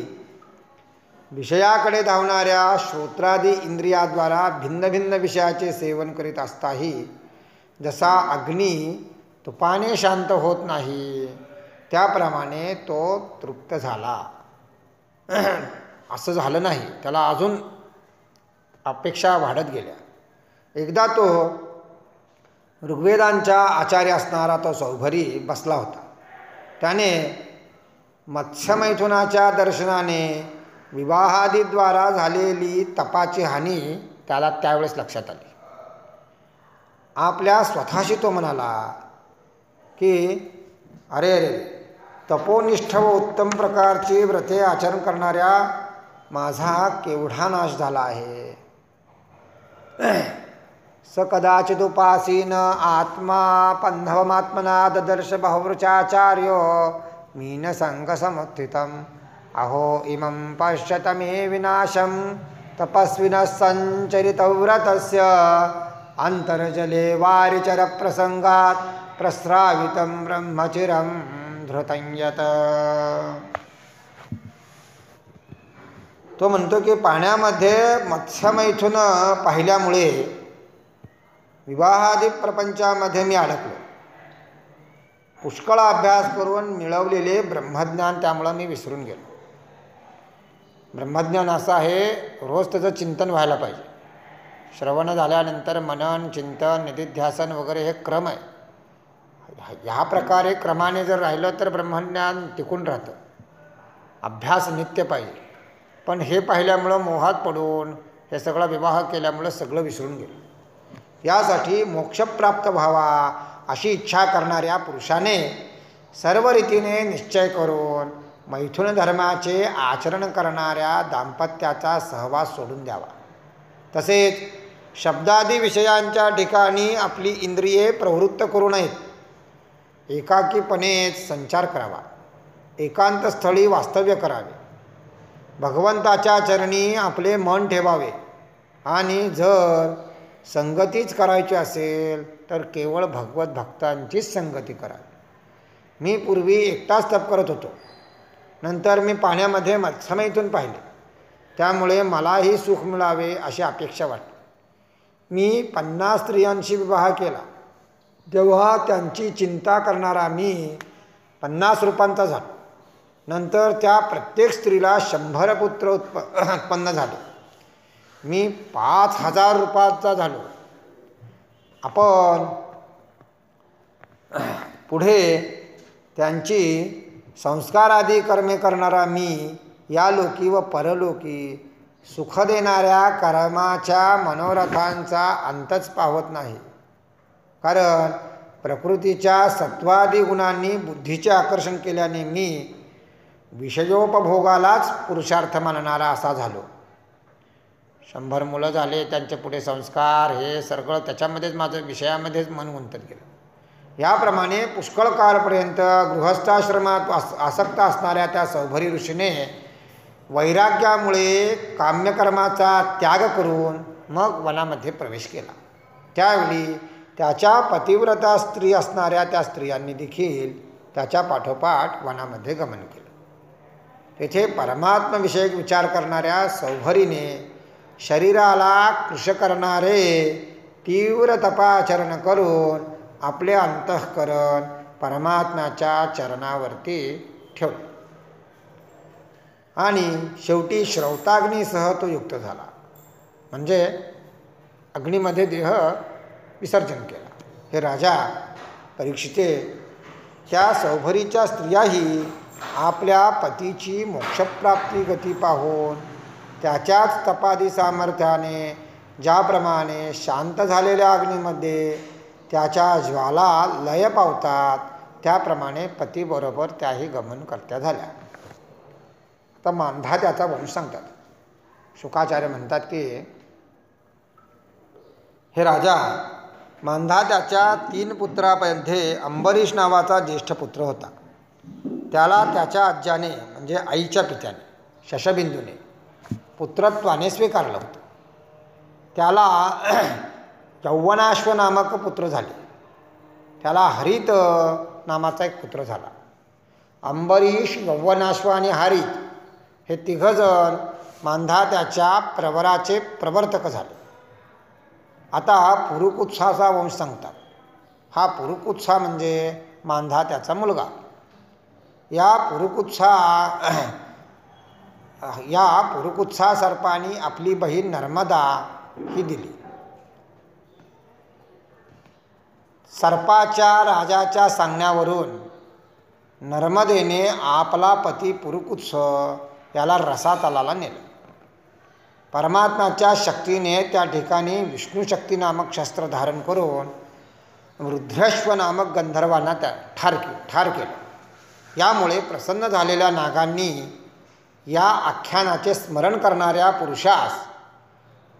विषयाकडे धावणाऱ्या श्रोत्रादी इंद्रियाद्वारा भिन्न भिन्न विषयाचे सेवन करीत असताही जसा अग्नी तुपाने शांत होत नाही त्याप्रमाणे तो तृप्त झाला. असं झालं नाही, त्याला अजून अपेक्षा वाढत गेल्या. एकदा तो ऋग्वेदांच्या आचार्य असणारा तो सौभरी बसला होता. त्याने मत्स्यमैथुनाच्या दर्शनाने विवाहादीद्वारा झालेली तपाची हानी त्याला त्यावेळेस लक्षात आली. आपल्या स्वतःशी तो म्हणाला की अरे अरे, तपोनिष्ठ व उत्तम प्रकारची व्रते आचरण करणाऱ्या माझा केवढा नाश झाला आहे. स कदाचिदुपासीन आत्मा पंधवमात्मना ददर्श बहुवृचाचार्यो मीनसंगसमुत्थितम् अहो इमं पश्यत मे विनाशं तपस्विनः संचरितव्रतस्य अंतर्जले वारिचर प्रसंगात प्रस्रावितं ब्रह्मचिरं धृतं यत. तो म्हणतो की पाण्यामध्ये मत्स्यमैथुन पाहिल्यामुळे विवाहादी प्रपंचामध्ये मी अडकलो. पुष्कळ अभ्यास करून मिळवलेले ब्रह्मज्ञान त्यामुळं मी विसरून गेलो. ब्रह्मज्ञान असं आहे, रोज त्याचं चिंतन व्हायला पाहिजे. श्रवण झाल्यानंतर मनन, चिंतन, निधिध्यासन वगैरे हे क्रम आहे. ह्या प्रकारे क्रमाने जर राहिलं तर ब्रह्मज्ञान टिकून राहतं. अभ्यास नित्य पाहिजे. पण हे पाहिल्यामुळं मोहात पडून हे सगळा विवाह केल्यामुळं सगळं विसरून गेलं. यासाठी मोक्षप्राप्त व्हावा अशी इच्छा करणाऱ्या पुरुषाने सर्व रीतीने निश्चय करून मैथुन धर्माचे आचरण करणाऱ्या दाम्पत्याचा सहवास सोडून द्यावा. तसेच शब्दादी विषयांच्या ठिकाणी आपली इंद्रिये प्रवृत्त करू नयेत. एकाकीपणेच संचार करावा. एकांत स्थळी वास्तव्य करावे. भगवंताच्या चरणी आपले मन ठेवावे. आणि जर संगतीच करायची असेल तर केवळ भगवत भक्तांचीच संगती करावी. मी पूर्वी एकटाच तप करत होतो. नंतर मी पाण्यामध्ये मत्स्यमैथुन पाहिले. त्यामुळे मलाही सुख मिळावे अशी अपेक्षा वाटली. मी 50 स्त्रियांशी विवाह केला. तेव्हा त्यांची चिंता करणारा मी 50 रूपांचा झालो. नंतर त्या प्रत्येक स्त्रीला 100 पुत्र उत्पन्न झाले. मी 5000 रूपांचा झालो. आपण पुढे त्यांची संस्कारादी कर्मे करणारा मी या लोकी व परलोकी सुख देणाऱ्या कर्माच्या मनोरथांचा अंतच पावत नाही. कारण प्रकृतीच्या सत्वादी गुणांनी बुद्धीचे आकर्षण केल्याने मी विषयोपभोगालाच पुरुषार्थ मानणारा असा झालो. 100 मुलं झाले, त्यांचे पुढे संस्कार, हे सगळं त्याच्यामध्येच माझं विषयामध्येच मन गुंतत गेलं. याप्रमाणे पुष्कळ काळपर्यंत गृहस्थाश्रमात आसक्त असणाऱ्या त्या सौभरी ऋषीने वैराग्यामुळे काम्यकर्माचा त्याग करून मग वनामध्ये प्रवेश केला. त्यावेळी त्याच्या पतिव्रता स्त्री असणाऱ्या त्या स्त्रियांनी देखील त्याच्या पाठोपाठ वनामध्ये गमन केलं. तेथे परमात्मविषयक विचार करणाऱ्या सौभरीने शरीराला कृश करणारे तीव्र तपाचरण करून आपले अंतःकरण परमात्म्याच्या चरणावरती ठेवले. आणि शेवटी श्रौताग्नीसह तो युक्त झाला. म्हणजे अग्नीमध्ये देह विसर्जन केला. हे राजा परीक्षिते, त्या सौभरीच्या स्त्रियाही आपल्या पतीची मोक्षप्राप्ती गती पाहून त्याच्याच तपादी सामर्थ्याने ज्याप्रमाणे शांत झालेल्या अग्नीमध्ये त्याच्या ज्वाला लय पावतात त्याप्रमाणे पतीबरोबर त्याही गमन करत्या झाल्या. आता मांधात्याचा वंश सांगतात. शुकाचार्य म्हणतात की हे राजा, मांधात्याच्या 3 पुत्रांमध्ये अंबरीष नावाचा ज्येष्ठ पुत्र होता. त्याला त्याच्या आज्याने म्हणजे आईच्या पित्याने शशबिंदूने पुत्रत्वाने स्वीकारलं होतं. त्याला यौवनाश्व नामक पुत्र झाले. त्याला हरित नामाचा एक पुत्र झाला. अंबरीष, यौवनाश्व आणि हरित हे 3 जण मांधात्याच्या प्रवराचे प्रवर्तक झाले. आता पुरुकुत्साचा वंश सांगतात. हा पुरुकुत्सा म्हणजे मांधात्याचा मुलगा. या पुरुकुत्सा सर्पानी आपली बहीण नर्मदा ही दिली. सर्पाच्या राजाच्या सांगण्यावरून नर्मदेने आपला पती पुरुकुत्स याला रसातलाला नेलं. परमात्म्याच्या शक्तीने त्या ठिकाणी विष्णुशक्ती नामक शस्त्र धारण करून रुद्रश्व नामक गंधर्वांना त्या ठार केलं. यामुळे प्रसन्न झालेल्या नागांनी या आख्यानाचे स्मरण करणाऱ्या पुरुषास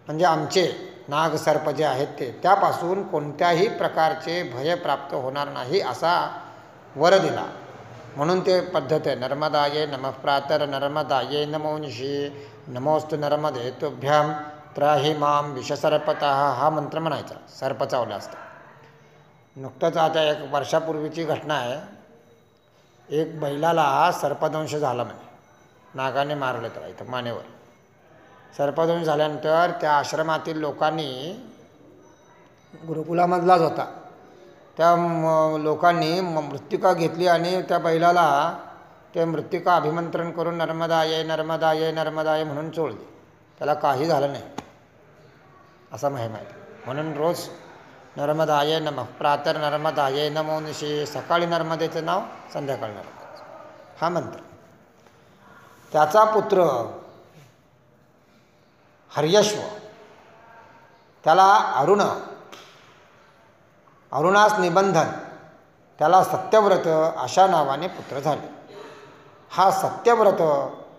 म्हणजे आमचे नागसर्प जे आहेत त्यापासून कोणत्याही प्रकारचे भय प्राप्त होणार नाही असा वर दिला. म्हणून ते पद्धत आहे. नर्मदाये नमः प्रातर नर्मदाये नमो निशी नमोस्तु नर्मदे तुभ्यां त्राहि मां विषसर्पतः हा मंत्र म्हणायचा सर्प चावला असता. नुकतंच आता 1 वर्षापूर्वीची घटना आहे. एक बैलाला सर्पदंश झाला म्हणे, नागाने मारलं त्याला इथं मानेवर. सर्पदंश झाल्यानंतर त्या आश्रमातील लोकांनी, गुरुकुलामधलाच होता, त्या लोकांनी मृत्तिका घेतली आणि त्या बैलाला ते मृत्तिका अभिमंत्रण करून नर्मदा ये नर्मदा ये नर्मदा ये म्हणून चोळली. त्याला काही झालं नाही असा महिमा आहे. म्हणून रोज नर्मदाये नमः, प्रातः नर्मदाये नमो निशी, सकाळी नर्मदेचं नाव, संध्याकाळी नर्मदेचं, हा मंत्र. त्याचा पुत्र हर्यश्व, त्याला अरुणास निबंधन, त्याला सत्यव्रत अशा नावाने पुत्र झाले. हा सत्यव्रत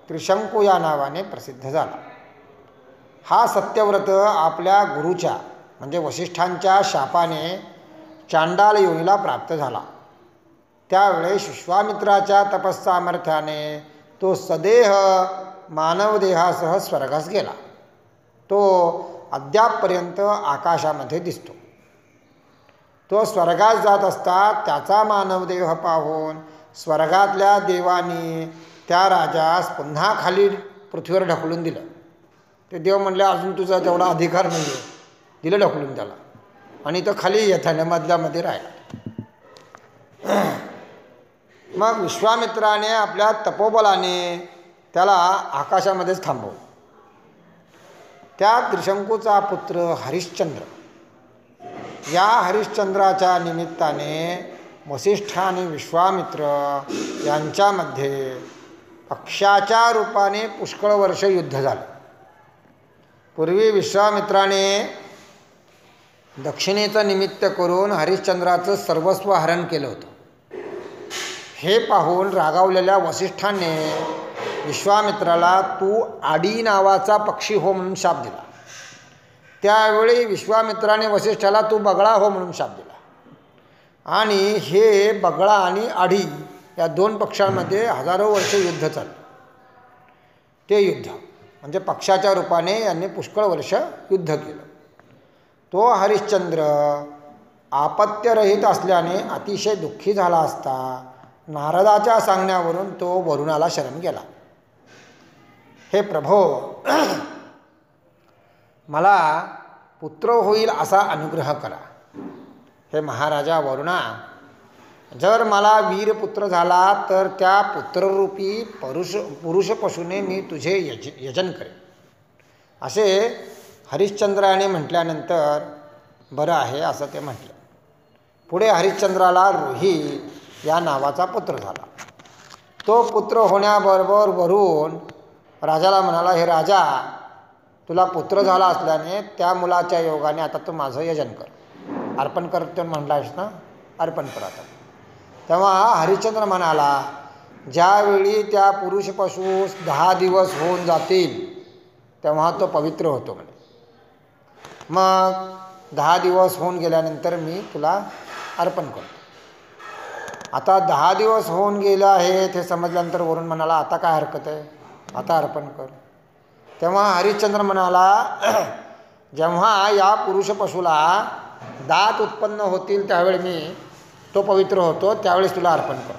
त्रिशंकू या नावाने प्रसिद्ध झाला. हा सत्यव्रत आपल्या गुरुच्या म्हणजे वसिष्ठांच्या शापाने चांडाल योनीला प्राप्त झाला. त्यावेळेस विश्वामित्राच्या तपस्सामर्थ्याने तो सदेह मानवदेहासह स्वर्गास गेला. तो अद्यापपर्यंत आकाशामध्ये दिसतो. तो स्वर्गास जात असता त्याचा मानवदेह पाहून स्वर्गातल्या देवांनी त्या राजास पुन्हा खाली पृथ्वीवर ढकलून दिलं. ते देव म्हणले अजून तुझा तेवढा अधिकार नाही आहे, दिलं ढकलून त्याला, आणि तो खाली येथाने मधल्यामध्ये राहिला. मग विश्वामित्राने आपल्या तपोबलाने त्याला आकाशामध्येच थांबवलं. त्या त्रिशंकूचा पुत्र हरिश्चंद्र, या हरिश्चंद्राच्या निमित्ताने वसिष्ठ आणि विश्वामित्र यांच्यामध्ये पक्षाच्या रूपाने पुष्कळ वर्ष युद्ध झालं. पूर्वी विश्वामित्राने दक्षिणेचं निमित्त करून हरिश्चंद्राचं सर्वस्व हरण केलं होतं. हे पाहून रागावलेल्या वसिष्ठांनी विश्वामित्राला तू आडी नावाचा पक्षी हो म्हणून शाप दिला. त्यावेळी विश्वामित्राने वसिष्ठाला तू बगळा हो म्हणून शाप दिला. आणि हे बगळा आणि आडी या 2 पक्षांमध्ये हजारो वर्ष युद्ध चाललं. ते युद्ध म्हणजे पक्षाच्या रूपाने यांनी पुष्कळ वर्ष युद्ध केलं. तो हरिश्चंद्र आपत्त्यरहित असल्याने अतिशय दुःखी झाला असता नारदाच्या सांगण्यावरून तो वरुणाला शरण गेला. हे प्रभो, मला पुत्र होईल असा अनुग्रह करा. हे महाराजा वरुणा, जर मला वीरपुत्र झाला तर त्या पुत्ररूपी पुरुष पशुने मी तुझे यजन करेन. असे हरिश्चंद्राने म्हटल्यानंतर बरं आहे असं ते म्हटलं. पुढे हरिश्चंद्राला रोही या नावाचा पुत्र झाला. तो पुत्र होण्याबरोबर वरुण राजाला म्हणाला, हे राजा, तुला पुत्र झाला असल्याने त्या मुलाच्या योगाने आता तू माझं यजन कर, अर्पण कर. तो म्हणलास ना, अर्पण कर आता. तेव्हा हरिश्चंद्र म्हणाला, ज्यावेळी त्या पुरुष पशुस 10 दिवस होऊन जातील तेव्हा तो पवित्र होतो म्हणे. मग 10 दिवस होऊन गेल्यानंतर मी तुला अर्पण करतो. आता 10 दिवस होऊन गेले आहेत हे समजल्यानंतर वरुण म्हणाला, आता काय हरकत आहे, आता अर्पण कर. तेव्हा हरिश्चंद्र म्हणाला, जेव्हा या पुरुष पशुला दात उत्पन्न होतील त्यावेळी मी तो पवित्र होतो, त्यावेळेस तुला अर्पण करतो.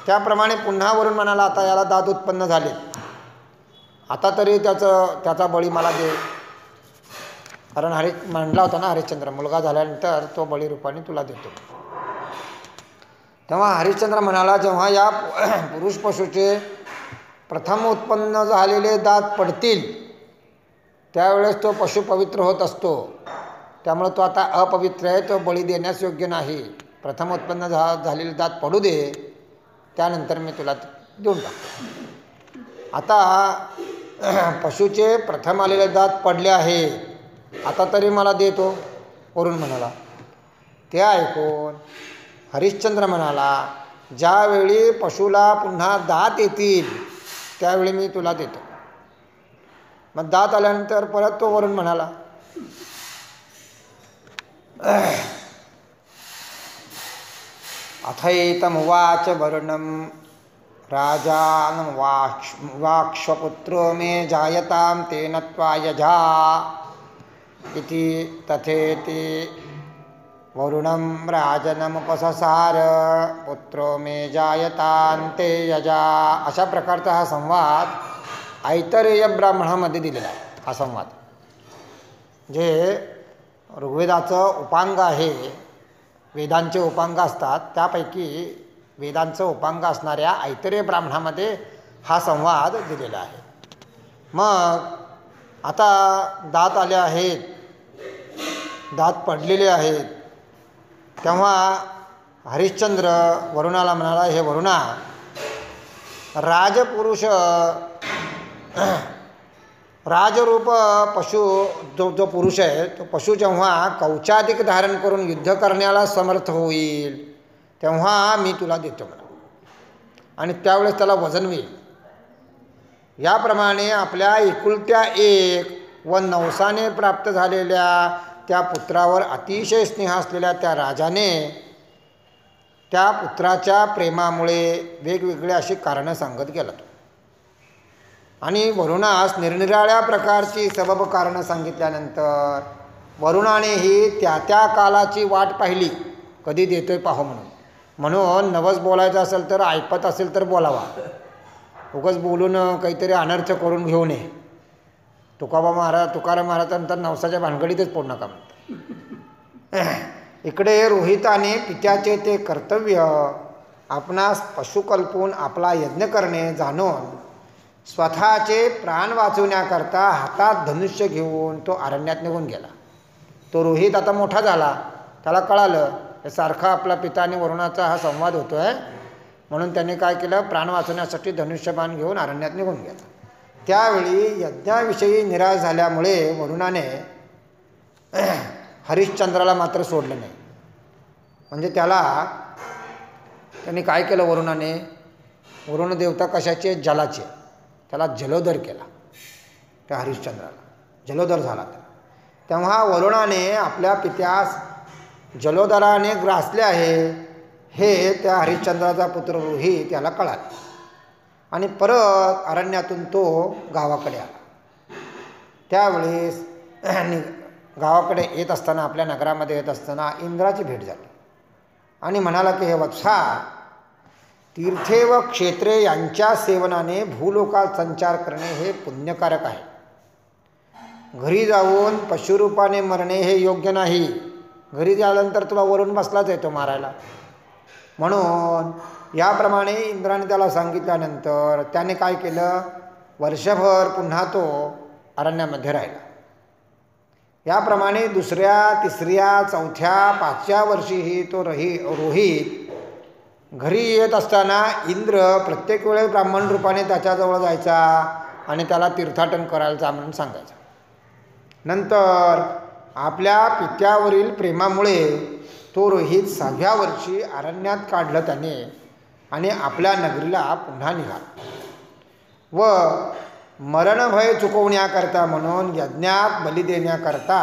त्याप्रमाणे पुन्हा वरुण म्हणाला, आता याला दात उत्पन्न झाले, आता तरी त्याचा बळी मला दे. कारण म्हणला होता ना हरिश्चंद्र, मुलगा झाल्यानंतर तो बळी रूपाने तुला देतो. तेव्हा हरिश्चंद्र म्हणाला, जेव्हा या पुरुष पशुचे प्रथम उत्पन्न झालेले दात पडतील त्यावेळेस तो पशु पवित्र होत असतो. त्यामुळे तो आता अपवित्र आहे, तो बळी देण्यास योग्य नाही. प्रथम उत्पन्न झालेले दात पडू दे, त्यानंतर मी तुला देऊन टाकतो. आता पशुचे प्रथम आलेले दात पडले आहे, आता तरी मला देतो, वरुण म्हणाला. ते ऐकून हरिश्चंद्र म्हणाला, ज्यावेळी पशुला पुन्हा दात येतील त्यावेळी मी तुला देतो. मग दात आल्यानंतर परत तो वरुण म्हणाला, अथैतमुवाच वरुणं राजान वाक्ष्वपुत्रो मे जायतां तेन त्वायजा इति तथेति वरुणं राजनमुपससार पुत्रो मे जायतां ते यजा. अशा प्रकारचा हा संवाद ऐतरेय ब्राह्मणामध्ये दिलेला आहे. हा संवाद जे ऋग्वेदाचं उपांग आहे, वेदांचे उपांग असतात, त्यापैकी वेदांचं उपांग असणाऱ्या ऐतरेय ब्राह्मणामध्ये हा संवाद दिलेला आहे. मग आता दात आले आहेत, दात पडलेले आहेत, तेव्हा हरिश्चंद्र वरुणाला म्हणाला, हे वरुणा, राजपुरुष राजरूप पशु जो पुरुष आहे तो पशु जेव्हा कवचाधिक धारण करून युद्ध करण्याला समर्थ होईल तेव्हा मी तुला देतो म्हणा, आणि त्यावेळेस त्याला वजन होईल. याप्रमाणे आपल्या एकुलत्या एक व नवसाने प्राप्त झालेल्या त्या पुत्रावर अतिशय स्नेह असलेल्या त्या राजाने त्या पुत्राच्या प्रेमामुळे वेगवेगळे अशी कारणं सांगत गेला तो. आणि वरुणास निरनिराळ्या प्रकारची सबब कारणं सांगितल्यानंतर वरुणानेही त्या त्या कालाची वाट पाहिली, कधी देतोय पाहू म्हणून नवस बोलायचं असेल तर ऐपत असेल तर बोलावा, उगाच बोलून काहीतरी अनर्थ करून घेऊ नये. तुकाराम महाराजांतर नवसाच्या भानगडीतच पडू नका म्हणतात. इकडे रोहिताने पित्याचे ते कर्तव्य आपणास पशु कल्पून आपला यज्ञ करणे जाणून स्वतःचे प्राण वाचवण्याकरता हातात धनुष्य घेऊन तो अरण्यात निघून गेला. तो रोहित आता मोठा झाला, त्याला कळालं हे सारखा आपला पिता आणि वरुणाचा हा संवाद होतो आहे, म्हणून त्याने काय केलं, प्राण वाचवण्यासाठी धनुष्यबाण घेऊन अरण्यात निघून गेला. त्यावेळी यज्ञाविषयी निराश झाल्यामुळे वरुणाने हरिश्चंद्राला मात्र सोडलं नाही. म्हणजे त्यांनी काय केलं, वरुण देवता कशाचे, जलाचे, त्याला जलोदर केला. त्या हरिश्चंद्राला जलोदर झाला. तेव्हा वरुणाने आपल्या पित्यास जलोदराने ग्रासले आहे हे त्या हरिश्चंद्राचा पुत्र रोहित त्याला कळाले, आणि परत अरण्यातून तो गावाकडे आला. त्यावेळेस गावाकडे येत असताना, आपल्या नगरामध्ये येत असताना इंद्राची भेट झाली आणि म्हणाला की हे वत्सा, तीर्थे व क्षेत्रे यांच्या सेवनाने भूलोकात संचार करणे हे पुण्यकारक आहे. घरी जाऊन पशुरूपाने मरणे हे योग्य नाही. घरी गेल्यानंतर तुला वरून बसलाच येतो मारायला. म्हणून याप्रमाणे इंद्राने त्याला सांगितल्यानंतर त्याने काय केलं, वर्षभर पुन्हा तो अरण्यामध्ये राहिला. याप्रमाणे दुसऱ्या, तिसऱ्या, चौथ्या, पाचव्या वर्षीही तो रोहित घरी येत असताना इंद्र प्रत्येक वेळेस ब्राह्मण रूपाने त्याच्याजवळ जायचा आणि त्याला तीर्थाटन करायला जा म्हणून सांगायचा. नंतर आपल्या पित्यावरील प्रेमामुळे तो रोहित 6व्या वर्षी अरण्यात काढलं त्याने आणि आपल्या नगरीला पुन्हा निघाला. व मरणभय चुकवण्याकरता म्हणून यज्ञात बली देण्याकरता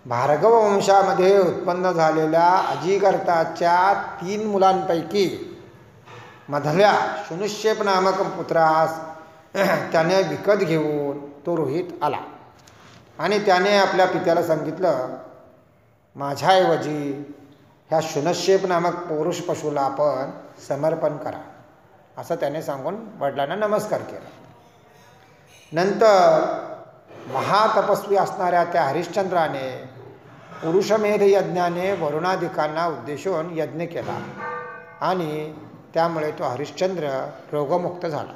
भार्गव वंशामध्ये उत्पन्न झालेल्या अजिगर्ताच्या 3 मुलांपैकी मधल्या शुनुष्यप नामक पुत्रास त्याने विकत घेऊन तो रोहित आला आणि त्याने आपल्या पित्याला सांगितलं, माझ्याऐवजी ह्या शुनश्येप नामक पौरुष पशुला आपण समर्पण करा, असं त्याने सांगून वडिलांना नमस्कार केला. नंतर महातपस्वी असणाऱ्या त्या हरिश्चंद्राने पुरुषमेध यज्ञाने वरुणादिकांना उद्देशून यज्ञ केला आणि त्यामुळे तो हरिश्चंद्र रोगमुक्त झाला.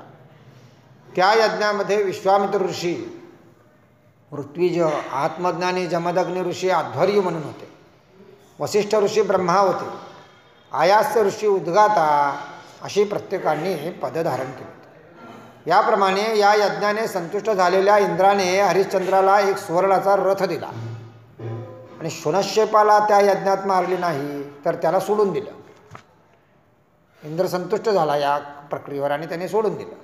त्या यज्ञामध्ये विश्वामित्र ऋषी, ऋत्विज, आत्मज्ञानी जमदग्नी ऋषी अध्वर्यू म्हणून होते, वसिष्ठ ऋषी ब्रह्मा होते, आयास्य ऋषी उद्गाता अशी प्रत्येकाने पद धारण केली. याप्रमाणे या यज्ञाने संतुष्ट झालेल्या इंद्राने हरिश्चंद्राला एक सुवर्णाचा रथ दिला आणि शुनश्येपाला त्या यज्ञात मारले नाही तर त्याला सोडून दिलं. इंद्र संतुष्ट झाला या प्रक्रियेवर आणि त्याने सोडून दिलं.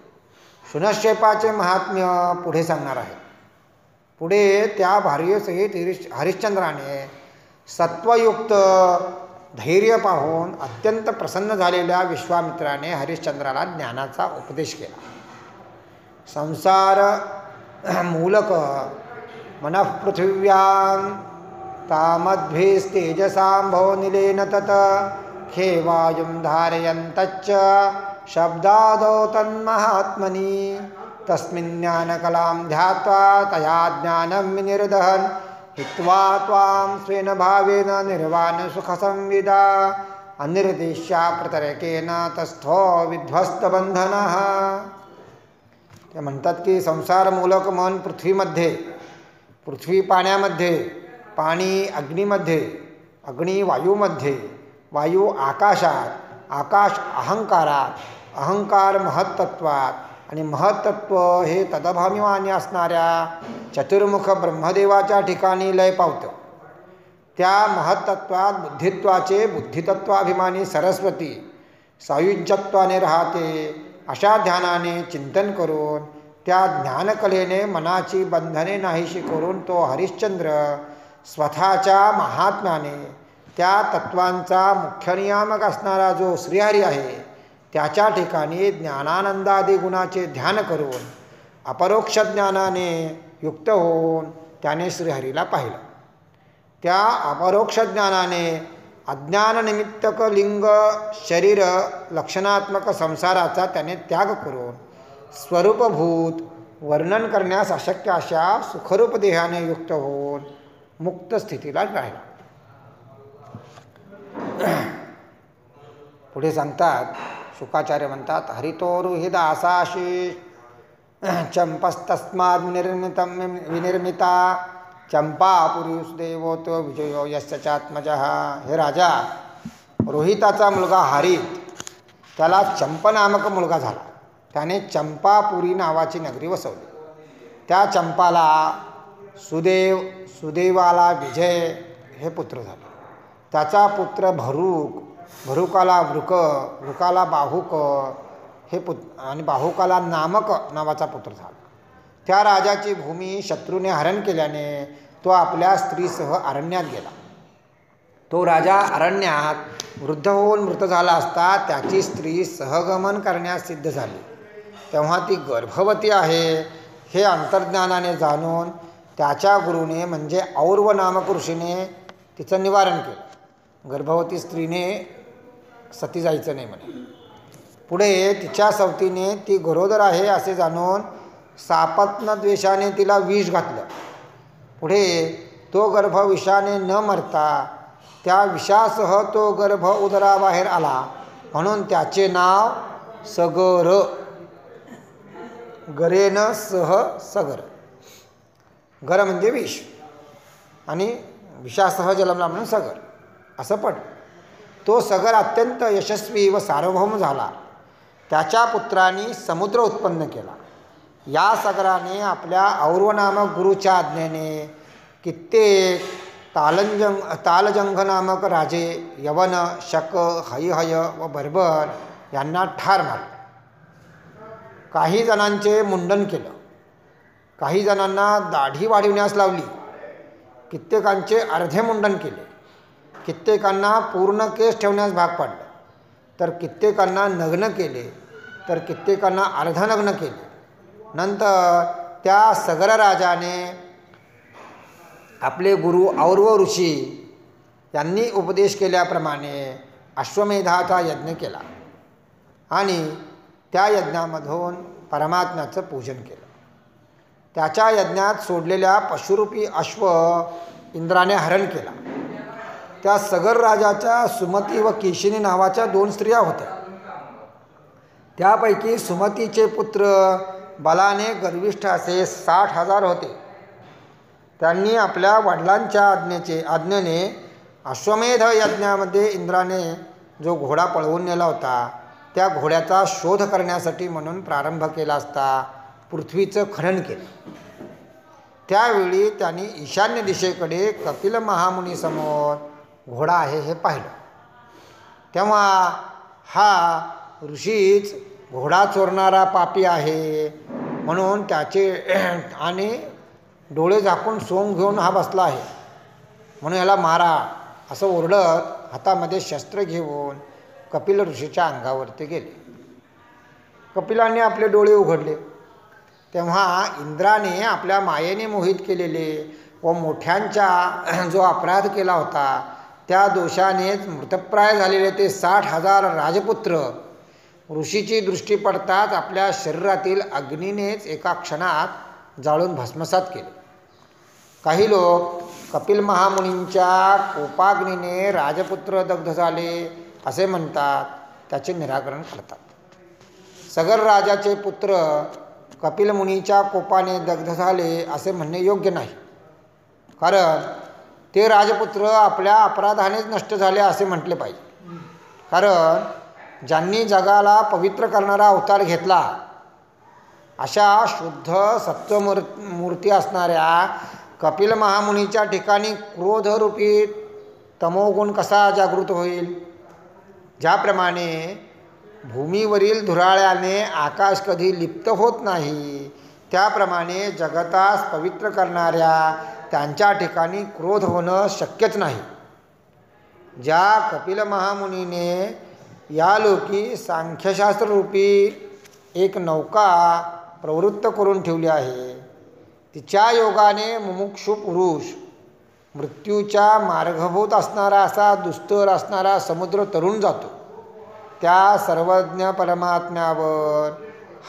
शुनश्येपाचे महात्म्य पुढे सांगणार आहे. पुढे त्या भार्येसहित हरिश्चंद्राने सत्वयुक्त धैर्य पाहून अत्यंत प्रसन्न झालेल्या विश्वामित्राने हरिश्चंद्राला ज्ञानाचा उपदेश केला. संसार मूलक मनःपृथिव्यां तामद्भिस्तेजसांभो निलेन तत खेवायुं धारयन्तच्च शब्दादौ तन्महात्मनि तस्मिन् ज्ञानकलां ध्यात्वा तया ज्ञानं विनिर्दहन् हित्वा त्वां स्वेन भावेन निर्वाणसुखसंविदा अनिर्देश्या प्रतरकेन तस्थो विध्वस्तबंधनः. ते म्हणतात की संसारमूलक मन पृथ्वीमध्ये, पृथ्वी पाण्यामध्ये, पाणी अग्नीमध्ये, अग्नी वायूमध्ये, वायू आकाशात, आकाश अहंकारात, अहंकार महत्तत्वात आणि महत्तत्व हे तदभामिमानी असणाऱ्या चतुर्मुख ब्रह्मदेवाच्या ठिकाणी लय पावतं. त्या महत्तत्वात बुद्धित्वाचे बुद्धितत्वाभिमानी सरस्वती सायुज्यत्वाने राहते. अशा ध्यानाने चिंतन करून त्या ज्ञानकलेने मनाची बंधने नाहीशी करून तो हरिश्चंद्र स्वतःच्या महात्म्याने त्या तत्वांचा मुख्य नियामक असणारा जो श्रीहरी आहे त्याच्या ठिकाणी ज्ञानानंदादी गुणाचे ध्यान करून अपरोक्ष ज्ञानाने युक्त होऊन त्याने श्रीहरीला पाहिलं. त्या अपरोक्ष ज्ञानाने अज्ञाननिमित्तक लिंग शरीर लक्षणात्मक संसाराचा त्याने त्याग करून स्वरूपभूत वर्णन करण्यास अशक्य अशा सुखरूप देहाने युक्त होऊन मुक्त स्थितीला राहिला. पुढे सांगतात, शुकाचार्य म्हणतात, हरितोरुहि दासाशी चंपस्तस्माद् विनिर्मिता चंपापुरी सुदेवो तो विजयो यस्य चात्मजः. हे राजा, रोहिताचा मुलगा हरित, त्याला चंप नामक मुलगा झाला. त्याने चंपापुरी नावाची नगरी वसवली. त्या चंपाला सुदेव, सुदेवाला विजय हे पुत्र झाले. त्याचा पुत्र भरूक, भरूकाला वृक, वृकाला बाहुक हे पुत्र आणि बाहुकाला नामक नावाचा पुत्र झाला. त्या राजाची भूमी शत्रूने हरण केल्याने तो आपल्या स्त्रीसह अरण्यात गेला. तो राजा अरण्यात वृद्ध होऊन मृत झाला असता त्याची स्त्री सहगमन करण्यास सिद्ध झाली. तेव्हा ती गर्भवती आहे हे अंतर्ज्ञानाने जाणून त्याच्या गुरुने म्हणजे और्व नामक ऋषीने तिचं निवारण केलं. गर्भवती स्त्रीने सती जायचं नाही म्हणे. पुढे तिच्या सवतीने ती गरोदर आहे असे जाणून सापत्न द्वेषाने तिला विष घातलं. पुढे तो गर्भ विषाने न मरता त्या विषासह तो गर्भ उदराबाहेर आला म्हणून त्याचे नाव सगर, गरेन सह सगर. गर म्हणजे विष आणि विषासह जन्मला म्हणून सगर असं पड. तो सगर अत्यंत यशस्वी व सार्वभौम झाला. त्याच्या पुत्रांनी समुद्र उत्पन्न केला. या सगराने आपल्या और्व नामक गुरुच्या आज्ञेने कित्येक तालजंघ नामक राजे यवन, शक, हयहय व बर्बर यांना ठार मारले. काही जणांचे मुंडन केलं, काही जणांना दाढी वाढविण्यास लावली, कित्येकांचे अर्धे मुंडन केले, कित्येकांना पूर्ण केस ठेवण्यास भाग पाडलं, तर कित्येकांना नग्न केले, तर कित्येकांना अर्धनग्न केले. नंतर त्या सगर राजाने आपले गुरु और्व ऋषी यांनी उपदेश केल्याप्रमाणे अश्वमेधाचा यज्ञ केला आणि त्या यज्ञामधून परमात्म्याचं पूजन केलं. त्याच्या यज्ञात सोडलेल्या पशुरूपी अश्व इंद्राने हरण केला. त्या सगर राजाच्या सुमती व केशिनी नावाच्या 2 स्त्रिया होत्या. त्यापैकी सुमतीचे पुत्र बलाने गर्विष्ठ असे 60,000 होते. त्यांनी आपल्या वडिलांच्या आज्ञेने अश्वमेध यज्ञामध्ये इंद्राने जो घोडा पळवून नेला होता त्या घोड्याचा शोध करण्यासाठी म्हणून प्रारंभ केला असता पृथ्वीचं खनन केलं. त्यावेळी त्यांनी ईशान्य दिशेकडे कपिल महामुनीसमोर घोडा आहे हे पाहिलं. तेव्हा हा ऋषीच घोडा चोरणारा पापी आहे म्हणून त्याचे आणि डोळे झाकून सोंग घेऊन हा बसला आहे म्हणून याला मारा असं ओरडत हातामध्ये शस्त्र घेऊन कपिल ऋषीच्या अंगावरती गेले. कपिलाने आपले डोळे उघडले तेव्हा इंद्राने आपल्या मायेने मोहित केलेले व मोठ्यांचा जो अपराध केला होता त्या दोषानेच मृतप्राय झालेले ते 60,000 राजपुत्र ऋषीची दृष्टी पडताच आपल्या शरीरातील अग्नीनेच एका क्षणात जाळून भस्मसात केले. काही लोक कपिल महामुनींच्या कोपाग्नीने राजपुत्र दग्ध झाले असे म्हणतात, त्याचे निराकरण करतात. सगर राजाचे पुत्र कपिल मुनीच्या कोपाने दग्ध झाले असे म्हणणे योग्य नाही, कारण ते राजपुत्र आपल्या अपराधानेच नष्ट झाले असे म्हटले पाहिजे. कारण ज्यांनी जगाला पवित्र करणारा अवतार घेतला अशा शुद्ध सत्वमूर्ती असणाऱ्या कपिल महामुनीच्या ठिकाणी क्रोधरूपी तमोगुण कसा जागृत होईल. ज्याप्रमाणे भूमीवरील धुराळ्याने आकाश कधी लिप्त होत नाही, त्याप्रमाणे जगतास पवित्र करणाऱ्या त्यांच्या ठिकाणी क्रोध होणं शक्यच नाही. ज्या कपिल महामुनीने या लोकी सांख्यशास्त्ररूपी एक नौका प्रवृत्त करून ठेवली आहे, तिच्या योगाने मुमुक्षु पुरुष मृत्यूच्या मार्गभूत असणारा असा दुस्तर असणारा समुद्र तरुण जातो. त्या सर्वज्ञ परमात्म्यावर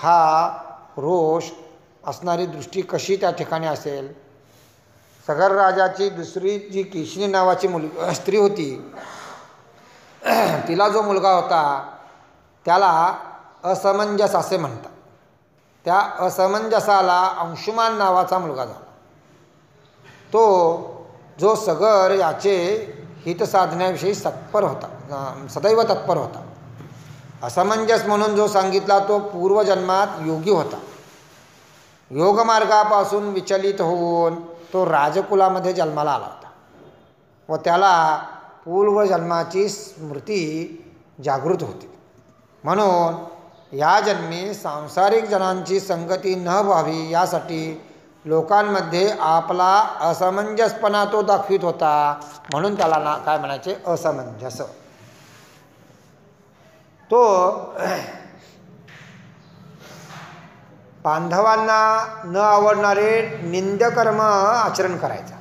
हा रोष असणारी दृष्टी कशी त्या ठिकाणी असेल. सगर राजाची दुसरी जी केशिनी नावाची स्त्री होती, तिला जो मुलगा होता त्याला असमंजस असे म्हणतात. त्या असमंजसाला अंशुमान नावाचा मुलगा झाला. तो जो सगर याचे हित साधण्याविषयी सदैव तत्पर होता. असमंजस म्हणून जो सांगितला तो पूर्वजन्मात योगी होता. योगमार्गापासून विचलित होऊन तो राजकुलामध्ये जन्माला आला होता व त्याला पूर्वजन्माची स्मृती जागृत होती. म्हणून या जन्मी सांसारिक जनांची संगती न व्हावी यासाठी लोकांमध्ये आपला असमंजसपणा तो दाखवित होता, म्हणून त्याला काय म्हणायचे, असमंजस. तो बांधवांना न आवडणारे निंदकर्म आचरण करायचा.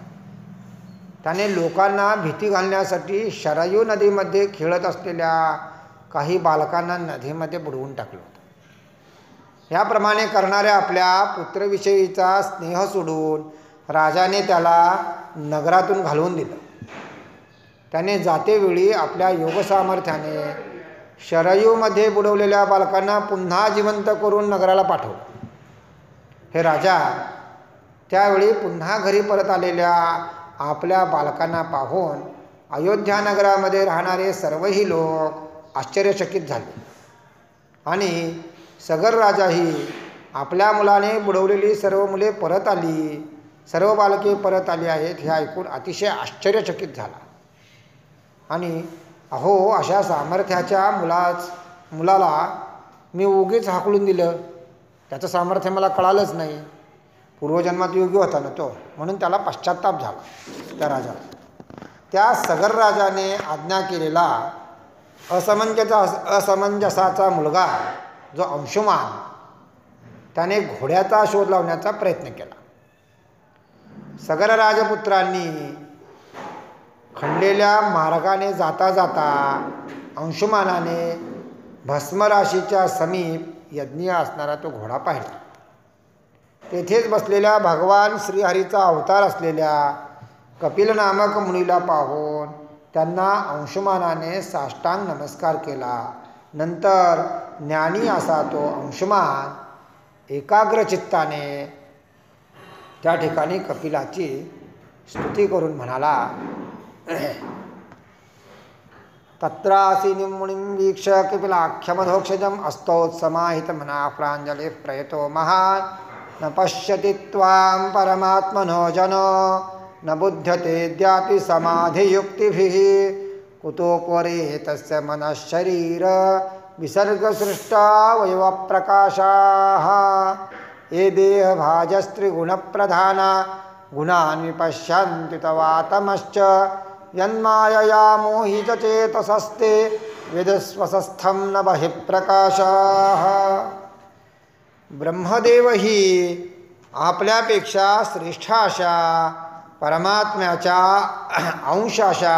त्याने लोकांना भीती घालण्यासाठी शरयू नदीमध्ये खेळत असलेल्या काही बालकांना नदीमध्ये बुडवून टाकलं होतं. याप्रमाणे करणाऱ्या आपल्या पुत्रविषयीचा स्नेह सोडून राजाने त्याला नगरातून घालवून दिलं. त्याने जातेवेळी आपल्या योगसामर्थ्याने शरयूमध्ये बुडवलेल्या बालकांना पुन्हा जिवंत करून नगराला पाठवलं. हे राजा त्यावेळी पुन्हा घरी परत आलेल्या आपल्या बालकांना पाहून अयोध्या नगरामध्ये राहणारे सर्वही लोक आश्चर्यचकित झाले आणि सगर राजाही आपल्या मुलाने बुडवलेली सर्व मुले परत आली, सर्व बालके परत आली आहेत हे ऐकून अतिशय आश्चर्यचकित झाला. आणि अहो, अशा सामर्थ्याच्या मुलाला मी उगीच हाकलून दिलं, त्याचं सामर्थ्य मला कळालंच नाही. पूर्वजन्मात योगी होता ना तो, म्हणून त्याला पश्चात्ताप झाला त्या राजाला. त्या सगर राजाने आज्ञा केलेला असमंजसाचा मुलगा जो अंशुमान, त्याने घोड्याचा शोध लावण्याचा प्रयत्न केला. सगर राजपुत्रांनी खणलेल्या मार्गाने जाता जाता अंशुमानाने भस्मराशीच्या समीप यज्ञ असणारा तो घोडा पाहिला. तेथेच बसलेल्या भगवान श्रीहरीचा अवतार असलेल्या कपिल नामक मुनीला पाहून त्यांना अंशुमानाने साष्टांग नमस्कार केला. नंतर ज्ञानी असा तो अंशुमान एकाग्र चित्ताने त्या ठिकाणी कपिलाची स्तुती करून म्हणाला, तत्रासीनिं मुनिं वीक्ष कपिलाख्यमधोक्षजम् अस्तोत्समाहितमना प्राञ्जलिः प्रयतो महान् न पश्यति त्वां परमात्मनो जनो न बुध्यतेऽद्यापि समाधियुक्तिभिः कुतोपरे तस्य मनः शरीर विसर्गसृष्टावयवप्रकाशाः ये देहभाजस्त्रिगुणप्रधाना गुणान् विपश्यन्ति तवातमश्च यन्मायया मोहितचेतसस्ते विदुस्वसस्थं न बहिःप्रकाशाः. ब्रह्मदेवही आपल्यापेक्षा श्रेष्ठ अशा परमात्म्याच्या अंश अशा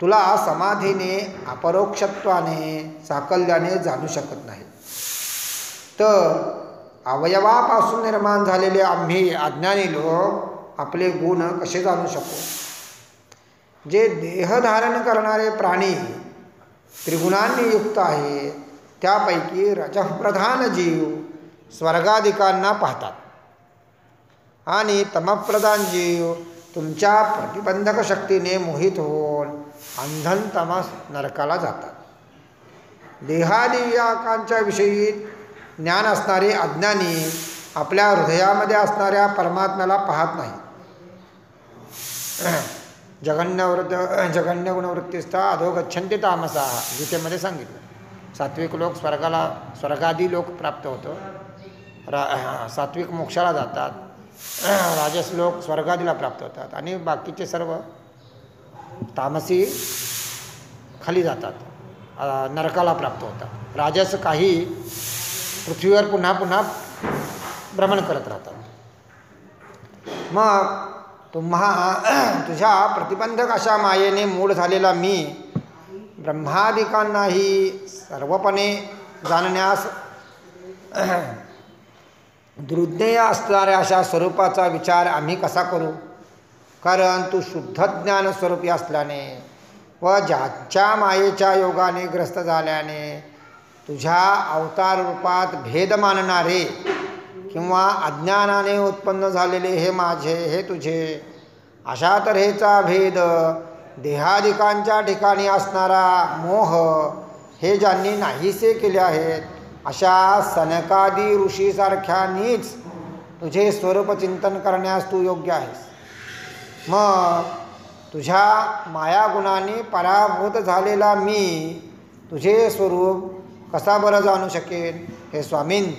तुला समाधीने अपरोक्षत्वाने साकल्याने जाणू शकत नाही. तर अवयवापासून निर्माण झालेले आम्ही अज्ञानी लोक आपले गुण कसे जाणू शकू. जे देह धारण करणारे प्राणी त्रिगुणांनी युक्त आहे त्यापैकी रजःप्रधान जीव स्वर्गाधिकांना पाहतात आणि तमप्रधान जीव तुमच्या प्रतिबंधक शक्तीने मोहित होऊन अंधन तमस नरकाला जातात. देहादियाकांच्या विषयी ज्ञान असणारे अज्ञानी आपल्या हृदयामध्ये असणाऱ्या परमात्म्याला पाहत नाही. जगन्य गुणवृत्तीस्था अधोगच्छन्ति तामसाः गीतेमध्ये सांगितलं. सात्विक लोक स्वर्गादी लोक प्राप्त होतो. सात्विक मोक्षाला जातात. राजस लोक स्वर्गादीला प्राप्त होतात आणि बाकीचे सर्व तामसी खाली जातात, नरकाला प्राप्त होतात. राजस काही पृथ्वीवर पुन्हा पुन्हा भ्रमण करत राहतात. मग तुझ्या प्रतिबंधक अशा मायेने मूढ झालेला मी ब्रह्मादिकांनाही सर्वपणे जाणण्यास दुर्ज्ञेय असणाऱ्या अशा स्वरूपाचा विचार आम्ही कसा करू. कारण तू शुद्ध ज्ञान स्वरूपी असल्याने व ज्याच्या मायेच्या योगाने ग्रस्त झाल्याने तुझ्या अवतार रूपात भेद मानणारे किंवा अज्ञानाने उत्पन्न झालेले हे माझे हे तुझे अशा तऱ्हेचा भेद देहादिकांच्या ठिकाणी असणारा मोह हे ज्यांनी नाहीसे केले आहेत अशा सनकादी ऋषीसारख्यांनीच तुझे स्वरूप चिंतन करण्यास तू योग्य आहेस. मग तुझ्या मायागुणाने पराभूत झालेला मी तुझे स्वरूप कसा बरं जाणू शकेन. हे स्वामीन,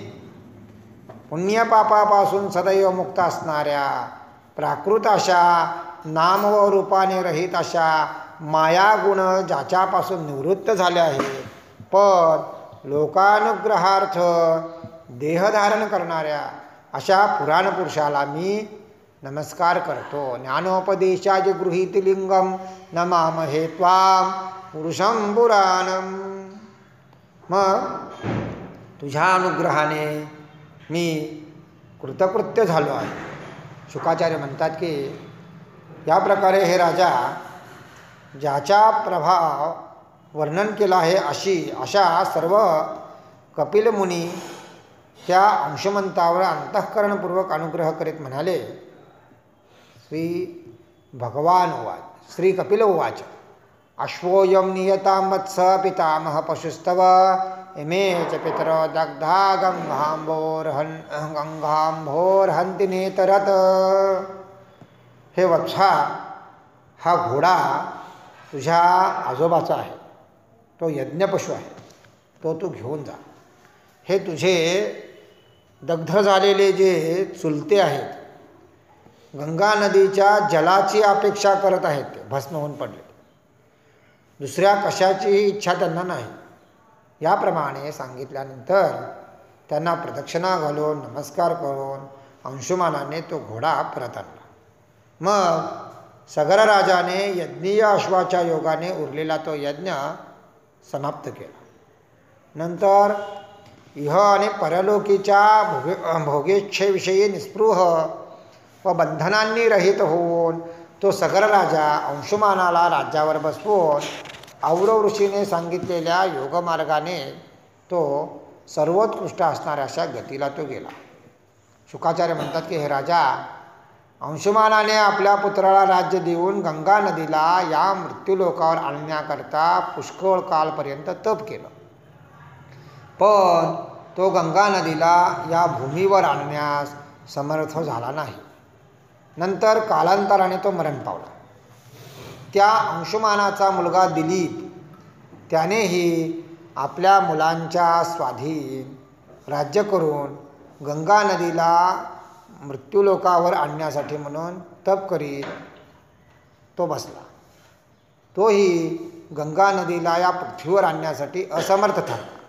पुण्यपापापासून सदैव मुक्त असणाऱ्या प्राकृत अशा नाम व रूपाने रहित अशा मायागुण ज्याच्यापासून निवृत्त झाले आहे पण लोकानुग्रहार्थ देहधारण करणाऱ्या अशा पुराणपुरुषाला मी नमस्कार करतो. ज्ञानोपदेशाज गृहीत लिंगम नमामहे त्वां पुरुषं पुराणम. मग तुझ्या अनुग्रहाने मी कृतकृत्य झालो आहे. शुकाचार्य म्हणतात की या प्रकारे हे राजा ज्याचा प्रभाव वर्णन केला आहे अशा सर्व कपिल मुनी त्या अंशमंतावर अंतःकरणपूर्वक अनुग्रह करीत म्हणाले. श्री कपिल उवाच अश्वोऽयं नियतां वत्स पितामह पशुस्तव इमे च पितरो दग्धा गंगांभोर्हन्ति नेतरत. हे वत्सा, हा घोडा तुझ्या आजोबाचा आहे, तो यज्ञपशु आहे, तो तू घेऊन जा. हे तुझे दग्ध झालेले जे चुलते आहेत गंगा नदीच्या जलाची अपेक्षा करत आहेत, ते भस्म होऊन पडले, दुसऱ्या कशाचीही इच्छा त्यांना नाही. याप्रमाणे सांगितल्यानंतर त्यांना प्रदक्षिणा घालून नमस्कार करून अंशुमानाने तो घोडा परत आणला. मग सगर राजाने यज्ञीय अश्वाच्या योगाने उरलेला तो यज्ञ समाप्त केला. नंतर इह आणि परलोकीच्या भोगेच्छेविषयी निस्पृह व बंधनांनी रहित होऊन तो सगर राजा अंशुमानाला राज्यावर बसवून औरव ऋषीने सांगितलेल्या योगमार्गाने तो सर्वोत्कृष्ट असणाऱ्या अशा गतीला तो गेला. शुकाचार्य म्हणतात की हे राजा, अंशुमानाने आपल्या पुत्राला राज्य देऊन गंगा नदीला या मृत्यूलोकावर आणण्याकरता पुष्कळ कालपर्यंत तप केलं, पण तो गंगा नदीला या भूमीवर आणण्यास समर्थ झाला नाही. नंतर कालांतराने तो मरण पावला. त्या अंशुमानाचा मुलगा दिलीप त्यानेही आपल्या मुलांच्या स्वाधीन राज्य करून गंगा नदीला मृत्यूलोकावर आणण्यासाठी म्हणून तप करीत तो बसला. तोही गंगा नदीला या पृथ्वीवर आणण्यासाठी असमर्थ ठरला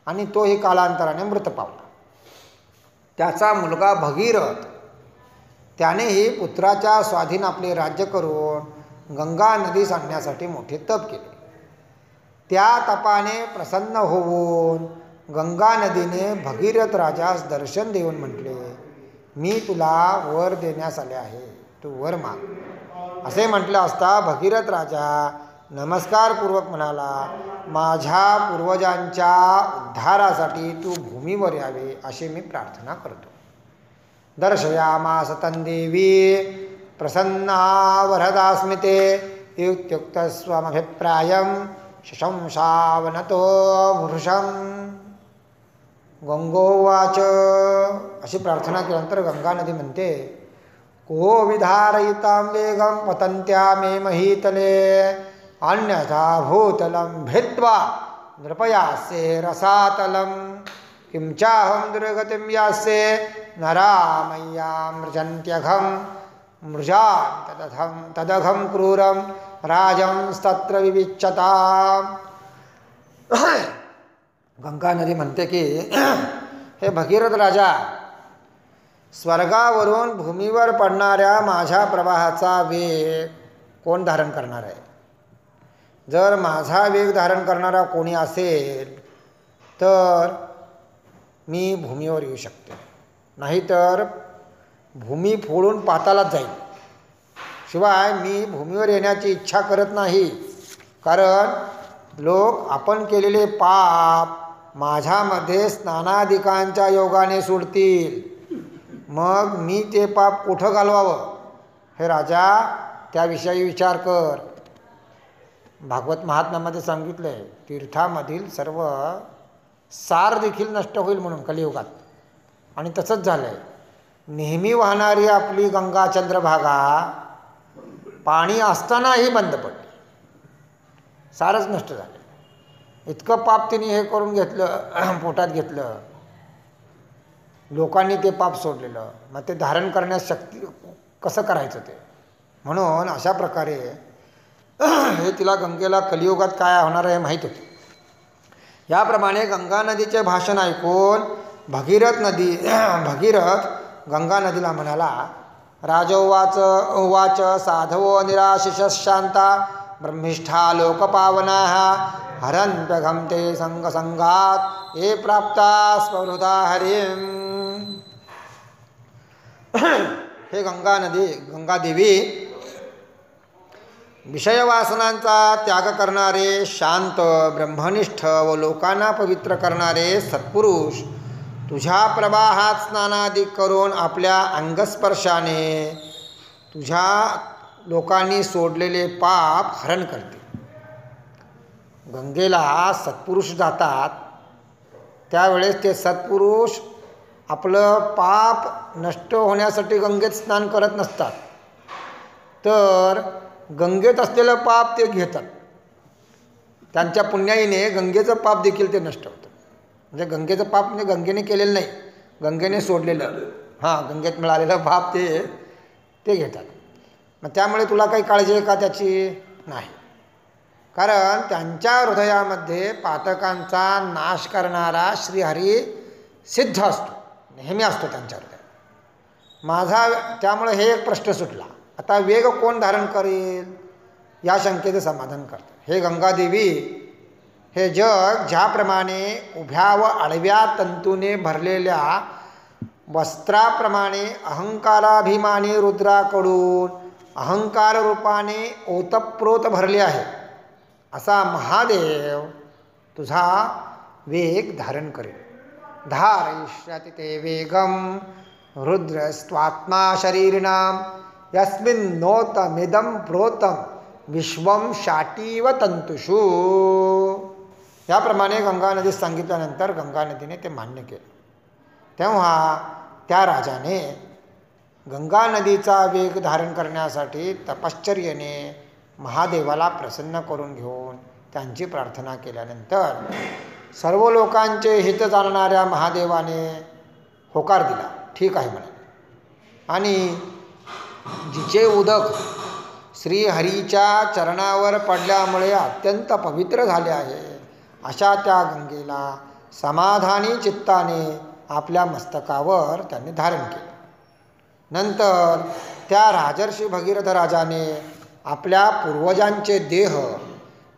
आणि तोही कालांतराने मृत पावला. त्याचा मुलगा भगीरथ त्यानेही पुत्राच्या स्वाधीन आपले राज्य करून गंगा नदीस आणण्यासाठी मोठे तप केले. त्या तपाने प्रसन्न होऊन गंगा नदीने भगीरथ राजास दर्शन देऊन म्हटले, मी तुला वर देण्यास आले आहे, तू वर माग. असे म्हटले असता भगीरथ राजा नमस्कारपूर्वक म्हणाला, माझ्या पूर्वजांच्या उद्धारासाठी तू भूमीवर यावे अशी मी प्रार्थना करतो. दर्शयामास तन्देवी प्रसन्ना वरदास्मिते इत्युक्तस्वमभिप्रायं शशंसावनतो वृषं. गंगोवाच. अशी प्रार्थना केल्यानंतर गंगा नदी म्हणते, को विधारयितां वेगं पतन्त्या मे महीतले अन्यथा भूतलं भित्वा नृपयास्ये रसातलं किं चाहं दुर्गतिं यास्ये नरामय्यां मृजन्त्यघं मृजां तदघं क्रूरं राजंस्तत्र विविच्यता. गंगा नदी म्हणते की हे भगीरथ राजा, स्वर्गावरून भूमीवर पडणाऱ्या माझ्या प्रवाहाचा वेग कोण धारण करणार आहे? जर माझा वेग धारण करणारा कोणी असेल तर मी भूमीवर येऊ शकते, नाहीतर भूमी फोडून पातालात जाईल. शिवाय मी भूमीवर येण्याची इच्छा करत नाही, कारण लोक आपण केलेले पाप माझ्यामध्ये स्नानादिकांच्या योगाने सोडतील. मग मी ते पाप कुठं घालवावं? हे राजा, त्याविषयी विचार कर. भागवत महात्म्यामध्ये सांगितलं आहे, तीर्थामधील सर्व सार देखील नष्ट होईल म्हणून कलियुगात. आणि तसंच झालं आहे. नेहमी वाहणारी आपली गंगा चंद्रभागा पाणी असतानाही बंद पडली, सारच नष्ट झालं. इतकं पाप तिने हे करून घेतलं, पोटात घेतलं, लोकांनी ते पाप सोडलेलं. मग ते धारण करण्यास शक्ती कसं करायचं ते? म्हणून अशा प्रकारे हे तिला गंगेला कलियुगात काय होणार आहे माहीत होते. याप्रमाणे गंगा नदीचे भाषण ऐकून भगीरथ गंगा नदीला म्हणाला, राजोवाच साधवो निराशिष शांता ब्रह्मिष्ठा लोकपावना हरन्त्यघं ते संगसंगात ये प्राप्ता स्वहृदा हरिं. हे गंगादेवी, विषयवासनांचा त्याग करणारे, शांत ब्रह्मनिष्ठ व लोकांना पवित्र करणारे सत्पुरुष तुझ्या प्रवाहात स्नानादी करून आपल्या अंगस्पर्शाने तुझ्या लोकांनी सोडलेले पाप हरण करते. गंगेला सत्पुरुष जातात, त्यावेळेस ते सत्पुरुष आपलं पाप नष्ट होण्यासाठी गंगेत स्नान करत नसतात, तर गंगेत असलेलं पाप ते घेतात. त्यांच्या पुण्याईने गंगेचं पाप देखील ते नष्ट होतं. म्हणजे गंगेचं पाप म्हणजे गंगेने केलेलं नाही, गंगेने सोडलेलं, गंगेत मिळालेलं पाप ते घेतात. मग त्यामुळे तुला काही काळजी आहे का त्याची? नाही, कारण त्यांच्या हृदयामध्ये पातकांचा नाश करणारा श्रीहरी सिद्ध असतो, नेहमी असतो त्यांच्या हृदयात. त्यामुळे हे एक प्रश्न सुटला. आता वेग कोण धारण करेल या शंकेचं समाधान करतात. हे गंगादेवी, हे जग ज्याप्रमाणे उभ्या व आडव्या तंतूने भरलेल्या वस्त्राप्रमाणे अहंकाराभिमानी रुद्राकडून अहंकार रूपाने ओतप्रोत भरले आहे, असा महादेव तुझा वेग धारण करेल. धारयिष्यति ते वेगम रुद्रस्त्वात्मा शरीरिणाम यस्मिन्नोतमिदं प्रोतं विश्वं शाटीव तंतुषु. याप्रमाणे गंगा नदीत सांगितल्यानंतर गंगा नदीने ते मान्य केले. तेव्हा त्या राजाने गंगा नदीचा वेग धारण करण्यासाठी तपश्चर्येने महादेवाला प्रसन्न करून घेऊन त्यांची प्रार्थना केल्यानंतर सर्व लोकांचे हित जाणणाऱ्या महादेवाने होकार दिला, ठीक आहे म्हणे. आणि जिचे उदक श्रीहरीच्या चरणावर पडल्यामुळे अत्यंत पवित्र झाले आहे. अशा त्या गंगेला समाधानी चित्ताने आपल्या मस्तकावर त्यांनी धारण केले. नंतर त्या राजर्षी भगीरथ राजाने आपल्या पूर्वजांचे देह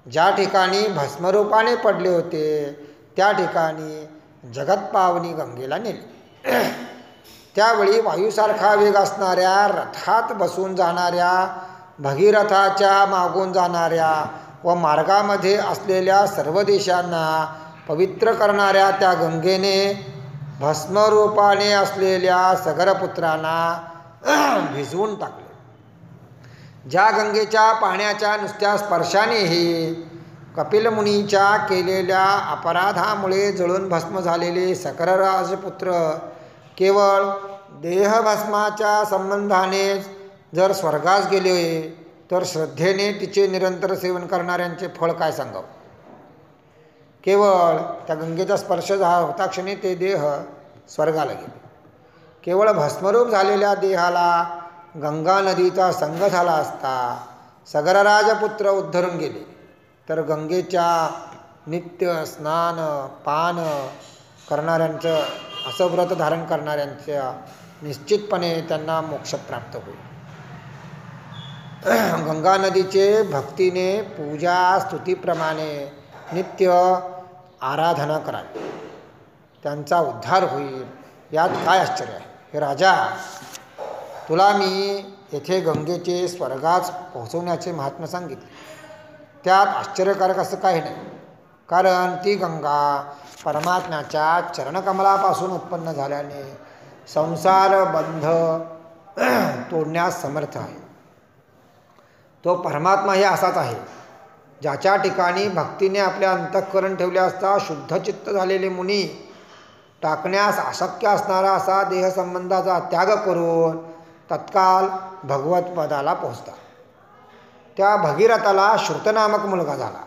ज्या ठिकाणी भस्मरूपाने पडले होते त्या ठिकाणी जगतपावनी गंगेला नेले. त्यावेळी वायूसारखा वेग असणाऱ्या रथात बसून जाणाऱ्या भगीरथाच्या मागून जाणाऱ्या व मार्गामध्ये असलेल्या सर्व देशांना पवित्र करणाऱ्या त्या गंगेने भस्मरूपाने असलेल्या सगरपुत्रांना भिजवून टाकले. ज्या गंगेच्या पाण्याच्या नुसत्या स्पर्शानेही कपिलमुनीच्या केलेल्या अपराधामुळे जळून भस्म झालेले सकल राजपुत्र केवळ देहभस्माच्या संबंधानेच जर स्वर्गास गेले तर श्रद्धेने तिचे निरंतर सेवन करणाऱ्यांचे फळ काय सांगावं. केवळ त्या गंगेचा स्पर्श होता क्षणी ते देह स्वर्गाला गेले. केवळ भस्मरूप झालेल्या देहाला गंगा नदीचा संग झाला असता सगरराजपुत्र उद्धरून गेले तर गंगेच्या नित्य स्नान पान करणाऱ्यांचं असं व्रत धारण करणाऱ्यांच्या निश्चितपणे त्यांना मोक्ष प्राप्त होईल. गंगा नदीचे भक्तीने पूजा स्तुतीप्रमाणे नित्य आराधना करावी, त्यांचा उद्धार होईल. यात काय आश्चर्य आहे. हे राजा, तुला मी येथे गंगेचे स्वर्गास पोहोचवण्याचे महात्म्य सांगितले. त्यात आश्चर्यकारक असं काही नाही, कारण ती गंगा परमात्म्याच्या चरणकमलापासून उत्पन्न झाल्याने संसार बंध तोडण्यास समर्थ आहे. तो परमात्मा हे असाच आहे ज्याच्या ठिकाणी भक्तीने आपल्या अंतःकरण ठेवले असता शुद्ध चित्त झालेले मुनी टाकण्यास अशक्य असणारा असा देहसंबंधाचा त्याग करून तत्काल भगवत पदाला पोहोचतात. त्या भगीरथाला श्रुत नामक मुलगा झाला,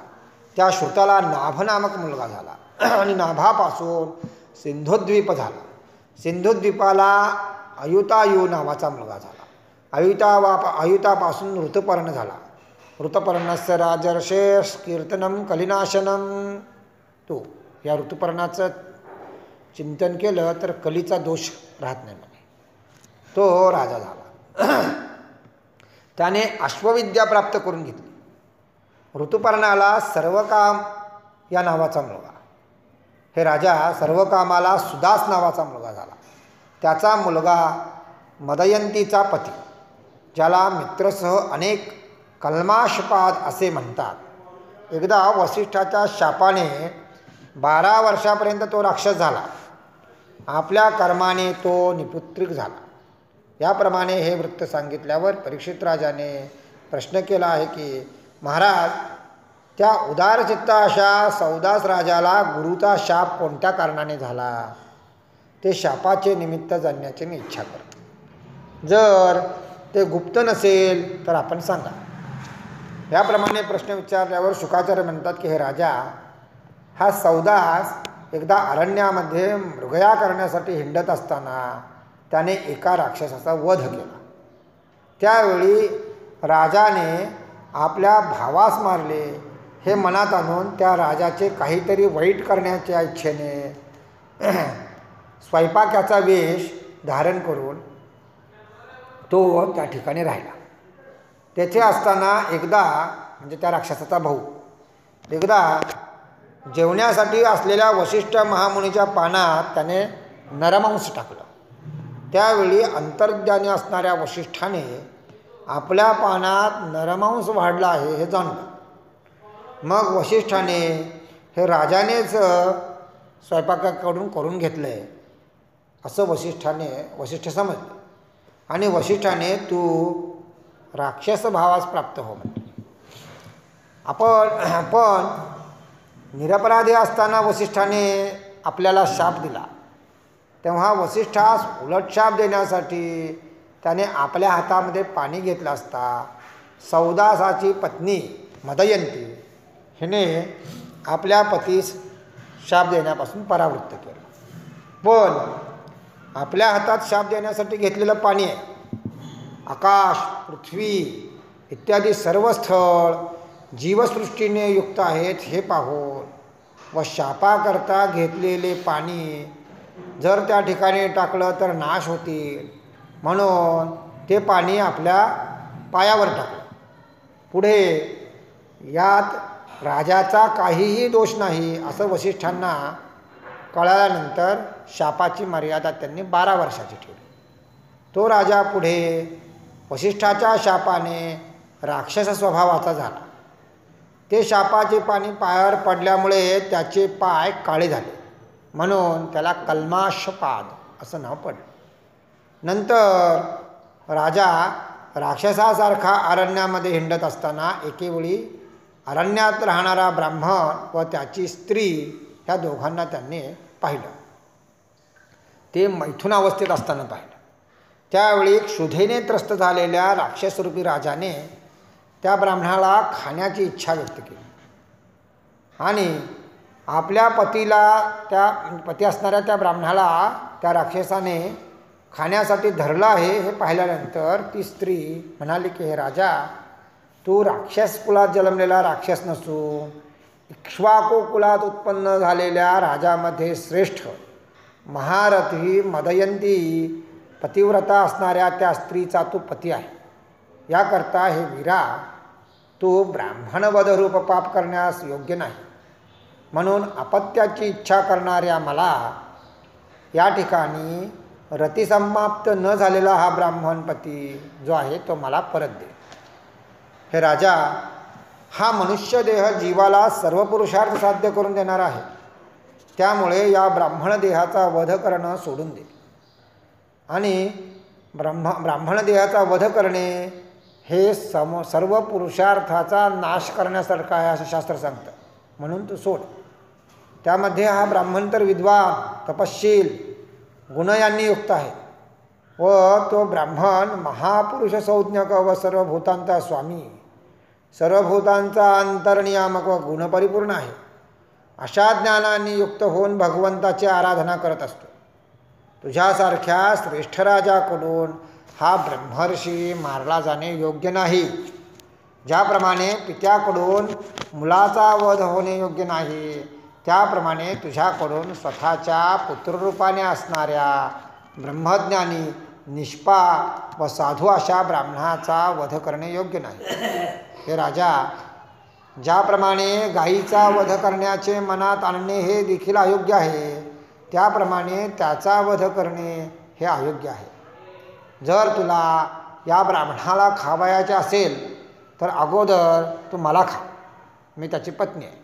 त्या श्रुताला नाभ नामक मुलगा झाला आणि नाभापासून सिंधुद्वीप झाला. सिंधुद्वीपाला अयुतायू नावाचा मुलगा झाला. अयुतापासून ऋतुपर्ण झाला. ऋतुपर्णस्य राजर्षेस कीर्तनम कलिनाशनम. तो या ऋतुपर्णाचं चिंतन केलं तर कलीचा दोष राहत नाही म्हणे. तो राजा झाला. त्याने अश्वविद्या प्राप्त करून घेतली. ऋतुपर्णाला सर्वकाम या नावाचा मुलगा. हे राजा सर्वकामाला सुदास नावाचा मुलगा झाला. त्याचा मुलगा मदयंतीचा पती, ज्याला मित्रसह अनेक कल्माशपाद असे म्हणतात. एकदा वसिष्ठाच्या शापाने 12 वर्षापर्यंत तो राक्षस झाला. आपल्या कर्माने तो निपुत्रिक झाला. याप्रमाणे हे वृत्त सांगितल्यावर परीक्षित राजाने प्रश्न केला आहे की महाराज, त्या उदारचित्त अशा सौदास राजाला गुरुचा शाप कोणत्या कारणाने झाला, ते शापाचे निमित्त जाणण्याची मी इच्छा करतो. जर ते गुप्त नसेल तर आपण सांगा. याप्रमाणे प्रश्न विचारल्यावर शुकाचार्य म्हणतात की हे राजा, हा सौदास एकदा अरण्यामध्ये मृगया करण्यासाठी हिंडत असताना त्याने एका राक्षसाचा वध केला. त्यावेळी राजाने आपल्या भावास मारले हे मनात आणून त्या राजाचे काहीतरी वाईट करण्याच्या इच्छेने स्वयंपाक्याचा वेश धारण करून तो त्या ठिकाणी राहिला. तेथे असताना एकदा, म्हणजे त्या राक्षसाचा भाऊ, एकदा जेवण्यासाठी असलेल्या वसिष्ठ महामुनीच्या पानात त्याने नरमांस टाकलं. त्यावेळी अंतर्ज्ञानी असणाऱ्या वसिष्ठाने आपल्या पानात नरमांस वाढला आहे हे जाणलं. मग वसिष्ठाने हे राजानेच स्वयंपाकाकडून करून घेतलं आहे असं वसिष्ठ समजले आणि वसिष्ठाने तू राक्षस भावास प्राप्त हो म्हणते. आपण निरपराधी असताना वसिष्ठाने आपल्याला शाप दिला. तेव्हा वसिष्ठास उलट शाप देण्यासाठी त्याने आपल्या हातामध्ये पाणी घेतलं असता सौदासाची पत्नी मदयंती हिने आपल्या पतीस शाप देण्यापासून परावृत्त केलं. पण आपल्या हातात शाप देण्यासाठी घेतलेलं पाणी आहे, आकाश पृथ्वी इत्यादी सर्व स्थळ जीवसृष्टीने युक्त आहेत हे पाहून व शापाकरता घेतलेले पाणी जर त्या ठिकाणी टाकलं तर नाश होतील म्हणून ते पाणी आपल्या पायावर टाकलं. पुढे यात राजाचा काहीही दोष नाही असं वसिष्ठांना कळाल्यानंतर शापाची मर्यादा त्यांनी 12 वर्षाची ठेवली. तो राजा पुढे वसिष्ठाच्या शापाने राक्षस स्वभावाचा झाला. ते शापाचे पाणी पायावर पडल्यामुळे त्याचे पाय काळे झाले म्हणून त्याला कल्माशपाद असं नाव पडलं. नंतर राजा राक्षसासारखा अरण्यामध्ये हिंडत असताना एकेवेळी अरण्यात राहणारा ब्राह्मण व त्याची स्त्री ह्या दोघांना त्यांनी पाहिलं. ते मैथुन अवस्थेत असताना पाहिलं. त्यावेळी क्षुधेने त्रस्त झालेल्या राक्षसरूपी राजाने त्या ब्राह्मणाला खाण्याची इच्छा व्यक्त केली आणि आपल्या त्या पती असणाऱ्या त्या ब्राह्मणाला त्या राक्षसाने खाण्यासाठी धरलं आहे हे पाहिल्यानंतर ती स्त्री म्हणाली की हे राजा, तू राक्षस कुलात जन्मलेला राक्षस नसून इक्ष्वाकू कुलात उत्पन्न झालेल्या राजामध्ये श्रेष्ठ महारथी मदयंती पतिव्रता असणाऱ्या त्या स्त्रीचा तू पती आहे. याकरता हे वीरा, तू ब्राह्मणवधरूप पाप करण्यास योग्य नाही. म्हणून अपत्याची इच्छा करणाऱ्या मला या ठिकाणी रतिसमाप्त न झालेला हा ब्राह्मणपती जो आहे तो मला परत दे. हे राजा, हा मनुष्य देह जीवाला सर्व पुरुषार्थ साध्य करून देणार आहे. त्यामुळे या ब्राह्मण देहाचा वध करणं सोडून दे. आणि ब्राह्मण देहाचा वध करणे हे सर्व पुरुषार्थाचा नाश करण्यासारखं आहे असं शास्त्र सांगतं. म्हणून तू सोड. त्यामध्ये हा ब्राह्मण तर विद्वान, तपस्शील, गुणयांनी युक्त आहे व तो ब्राह्मण महापुरुष संज्ञक व सर्वभूतांचा स्वामी, सर्वभूतांचा अंतर्नियामक व गुणपरिपूर्ण आहे. अशा ज्ञानांनी युक्त होऊन भगवंताची आराधना करत असतो. तुझ्यासारख्या श्रेष्ठ राजाकडून हा ब्रह्मर्षी मारला जाणे योग्य नाही. ज्याप्रमाणे पित्याकडून मुलाचा वध होणे योग्य नाही, त्याप्रमाणे तुझ्याकडून स्वतःच्या पुत्ररूपाने असणाऱ्या ब्रह्मज्ञानी, निष्पाप व साधू अशा ब्राह्मणाचा वध करणे योग्य नाही. हे राजा, ज्याप्रमाणे गायीचा वध करण्याचे मनात आणणे हे देखील अयोग्य आहे, त्याप्रमाणे त्याचा वध करणे हे अयोग्य आहे. जर तुला या ब्राह्मणाला खावायचे असेल तर अगोदर तू मला खा. मी त्याची पत्नी आहे.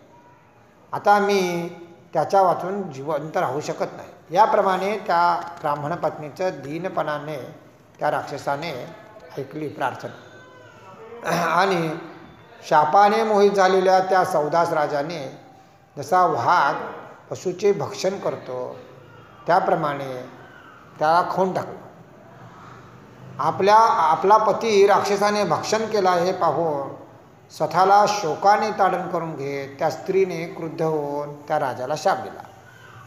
आता मी त्याच्या वाचून जिवंत राहू शकत नाही. याप्रमाणे त्या ब्राह्मण पत्नीचं दीनपणाने त्या राक्षसाने ऐकली प्रार्थना. आणि शापाने मोहित झालेल्या त्या सौदास राजाने जसा वाघ पशूचे भक्षण करतो त्याप्रमाणे त्याला खाऊन टाकलं. आपला पती राक्षसाने भक्षण केला हे पाहून स्वतःला शोकाने ताडण करून घेत त्या स्त्रीने क्रुद्ध होऊन त्या राजाला शाप दिला.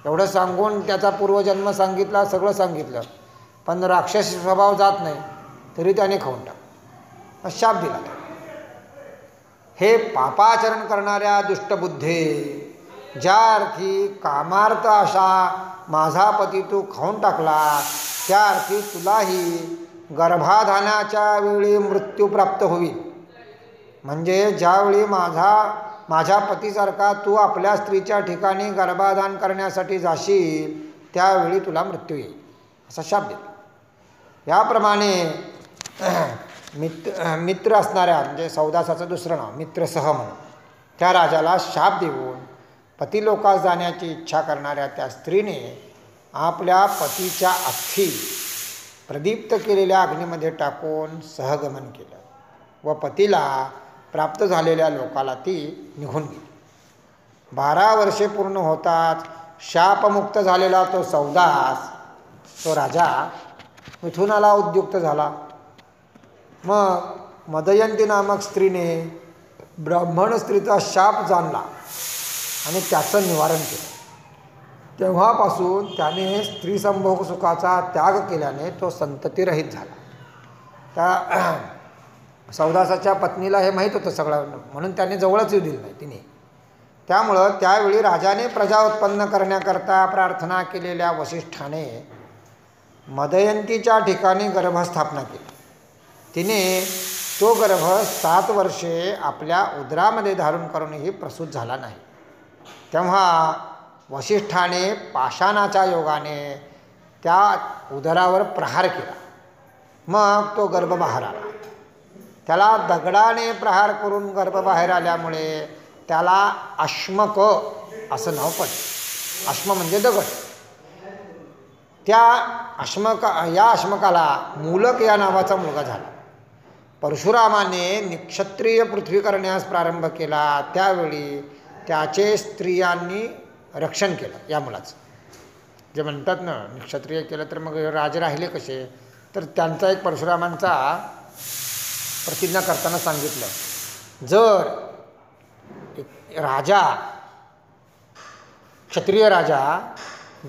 एवढं सांगून त्याचा पूर्वजन्म सांगितला, सगळं सांगितलं, पण राक्षस स्वभाव जात नाही तरी त्याने खाऊन टाकलं, शाप दिला. हे पापाचरण करणाऱ्या दुष्टबुद्धे, ज्या अर्थी कामार्थ असा माझा पती तू खाऊन टाकला, त्या अर्थी तुलाही गर्भाधानाच्या वेळी मृत्यू प्राप्त होईल. म्हणजे ज्यावेळी माझ्या पतीसारखा तू आपल्या स्त्रीच्या ठिकाणी गर्भाधान करण्यासाठी जाशील त्यावेळी तुला मृत्यू येईल असा शाप दिला. याप्रमाणे मित्र असणाऱ्या म्हणजे सौदासाचं दुसरं नाव मित्रसह म्हणून त्या राजाला शाप देऊन पतिलोकास जाण्याची इच्छा करणाऱ्या त्या स्त्रीने आपल्या पतीच्या अस्थी प्रदीप्त केलेल्या अग्नीमध्ये टाकून सहगमन केलं व पतीला प्राप्त झालेल्या लोकाला ती निघून गेली. 12 वर्षे पूर्ण होताच शापमुक्त झालेला तो सौदास, तो राजा मिथुनाला उद्युक्त झाला. मग मदयंती नामक स्त्रीने ब्राह्मण स्त्रीचा शाप जाणला आणि त्याचं निवारण केलं. तेव्हापासून त्याने स्त्रीसंभोग सुखाचा त्याग केल्याने तो संततिरहित झाला. सौदासाच्या पत्नीला हे माहीत होतं सगळं, म्हणून त्याने जवळच येऊ दिलं नाही तिने. त्यामुळं त्यावेळी राजाने प्रजा उत्पन्न करण्याकरता प्रार्थना केलेल्या वसिष्ठाने मदयंतीच्या ठिकाणी गर्भस्थापना केली. तिने तो गर्भ 7 वर्षे आपल्या उदरामध्ये धारण करूनही प्रसूत झाला नाही. तेव्हा वसिष्ठाने पाषाणाच्या योगाने त्या उदरावर प्रहार केला. मग तो गर्भ बाहेर आला. त्याला दगडाने प्रहार करून गर्भ बाहेर आल्यामुळे त्याला अश्मक असं नाव पडलं. अश्म म्हणजे दगड. या अश्मकाला मूलक या नावाचा मुलगा झाला. परशुरामाने निक्षत्रिय पृथ्वी करण्यास प्रारंभ केला. त्यावेळी त्याचे स्त्रियांनी रक्षण केलं या मुलाचं. जे म्हणतात ना निक्षत्रिय केलं तर मग राजे राहिले कसे, तर त्यांचा एक परशुरामांचा प्रतिज्ञा करताना सांगितलं, जर राजा क्षत्रिय राजा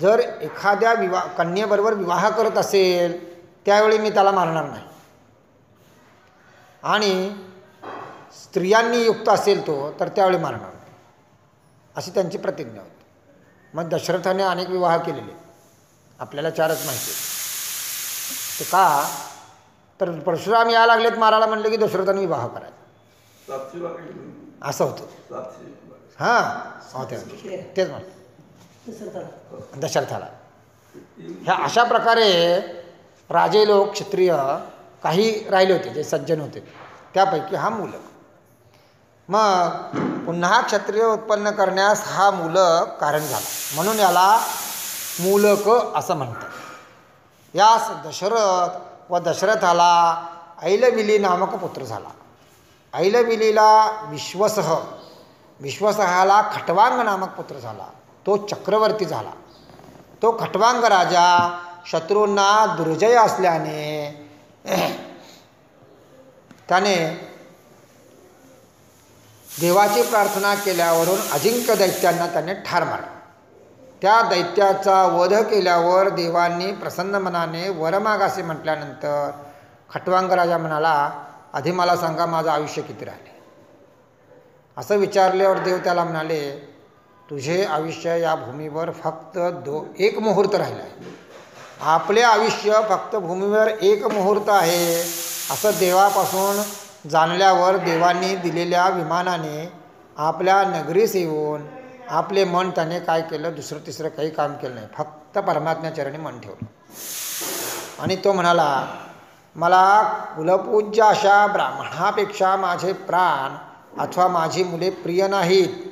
जर एखाद्या कन्येबरोबर विवाह करत असेल त्यावेळी मी त्याला मारणार नाही, आणि स्त्रियांनी युक्त असेल तो तर त्यावेळी मारणार नाही, अशी त्यांची प्रतिज्ञा होती. मग दशरथाने अनेक विवाह केलेले, आपल्याला 4च माहिती. ते का तर परशुराम या लागलेत मारायला म्हणले की दशरथाने विवाह करायचा असं होतं. हां होते तेच म्हणलं दशरथाला. ह्या अशा प्रकारे राजे लोक क्षत्रिय काही राहिले होते जे सज्जन होते, त्यापैकी हा मूलक. मग पुन्हा क्षत्रिय उत्पन्न करण्यास हा मूलक कारण झाला, म्हणून याला मूलक असं म्हणतात. यास दशरथ व दशरथाला ऐलविली नामक पुत्र झाला. ऐलविलीला विश्वसह, विश्वसहाला खटवांग नामक पुत्र झाला. तो चक्रवर्ती झाला. तो खटवांग राजा शत्रूंना दुर्जय असल्याने त्याने देवाची प्रार्थना केल्यावरून अजिंक्य दैत्यांना त्याने ठार मारला. त्या दैत्याचा वध केल्यावर देवांनी प्रसन्न मनाने वरमाग असे म्हटल्यानंतर खटवांग राजा म्हणाला, आधी मला सांगा माझं आयुष्य किती राहिले. असं विचारल्यावर देव त्याला म्हणाले, तुझे आयुष्य या भूमीवर फक्त 1 मुहूर्त राहिला आहे. आपले आयुष्य फक्त भूमीवर 1 मुहूर्त आहे असं देवापासून जाणल्यावर देवांनी दिलेल्या विमानाने आपल्या नगरीस येऊन आपले मन त्याने काय केलं, दुसरं तिसरं काही काम केलं नाही, फक्त परमात्म्याचरणी मन ठेवलं. आणि तो म्हणाला, मला कुलपूज्य अशा ब्राह्मणापेक्षा माझे प्राण अथवा माझी मुले प्रिय नाहीत.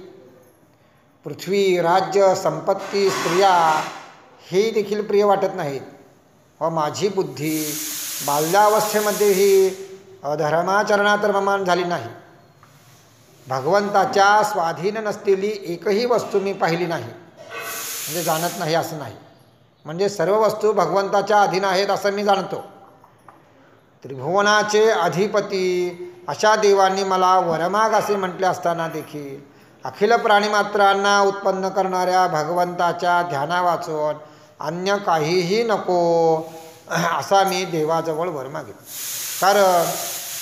पृथ्वी, राज्य, संपत्ती, स्त्रिया हे देखील प्रिय वाटत नाहीत. व माझी बुद्धी बाल्यावस्थेमध्येही अधर्माचरणात रममाण झाली नाही. भगवंताच्या स्वाधीन नसलेली एकही वस्तू मी पाहिली नाही, म्हणजे जाणत नाही असं नाही, म्हणजे सर्व वस्तू भगवंताच्या अधीन आहेत असं मी जाणतो. त्रिभुवनाचे अधिपती अशा देवांनी मला वरमाग असे म्हटले असताना देखील अखिल प्राणीमात्रांना उत्पन्न करणाऱ्या भगवंताच्या ध्याना वाचून अन्य काहीही नको असा मी देवाजवळ वर मागितला. कारण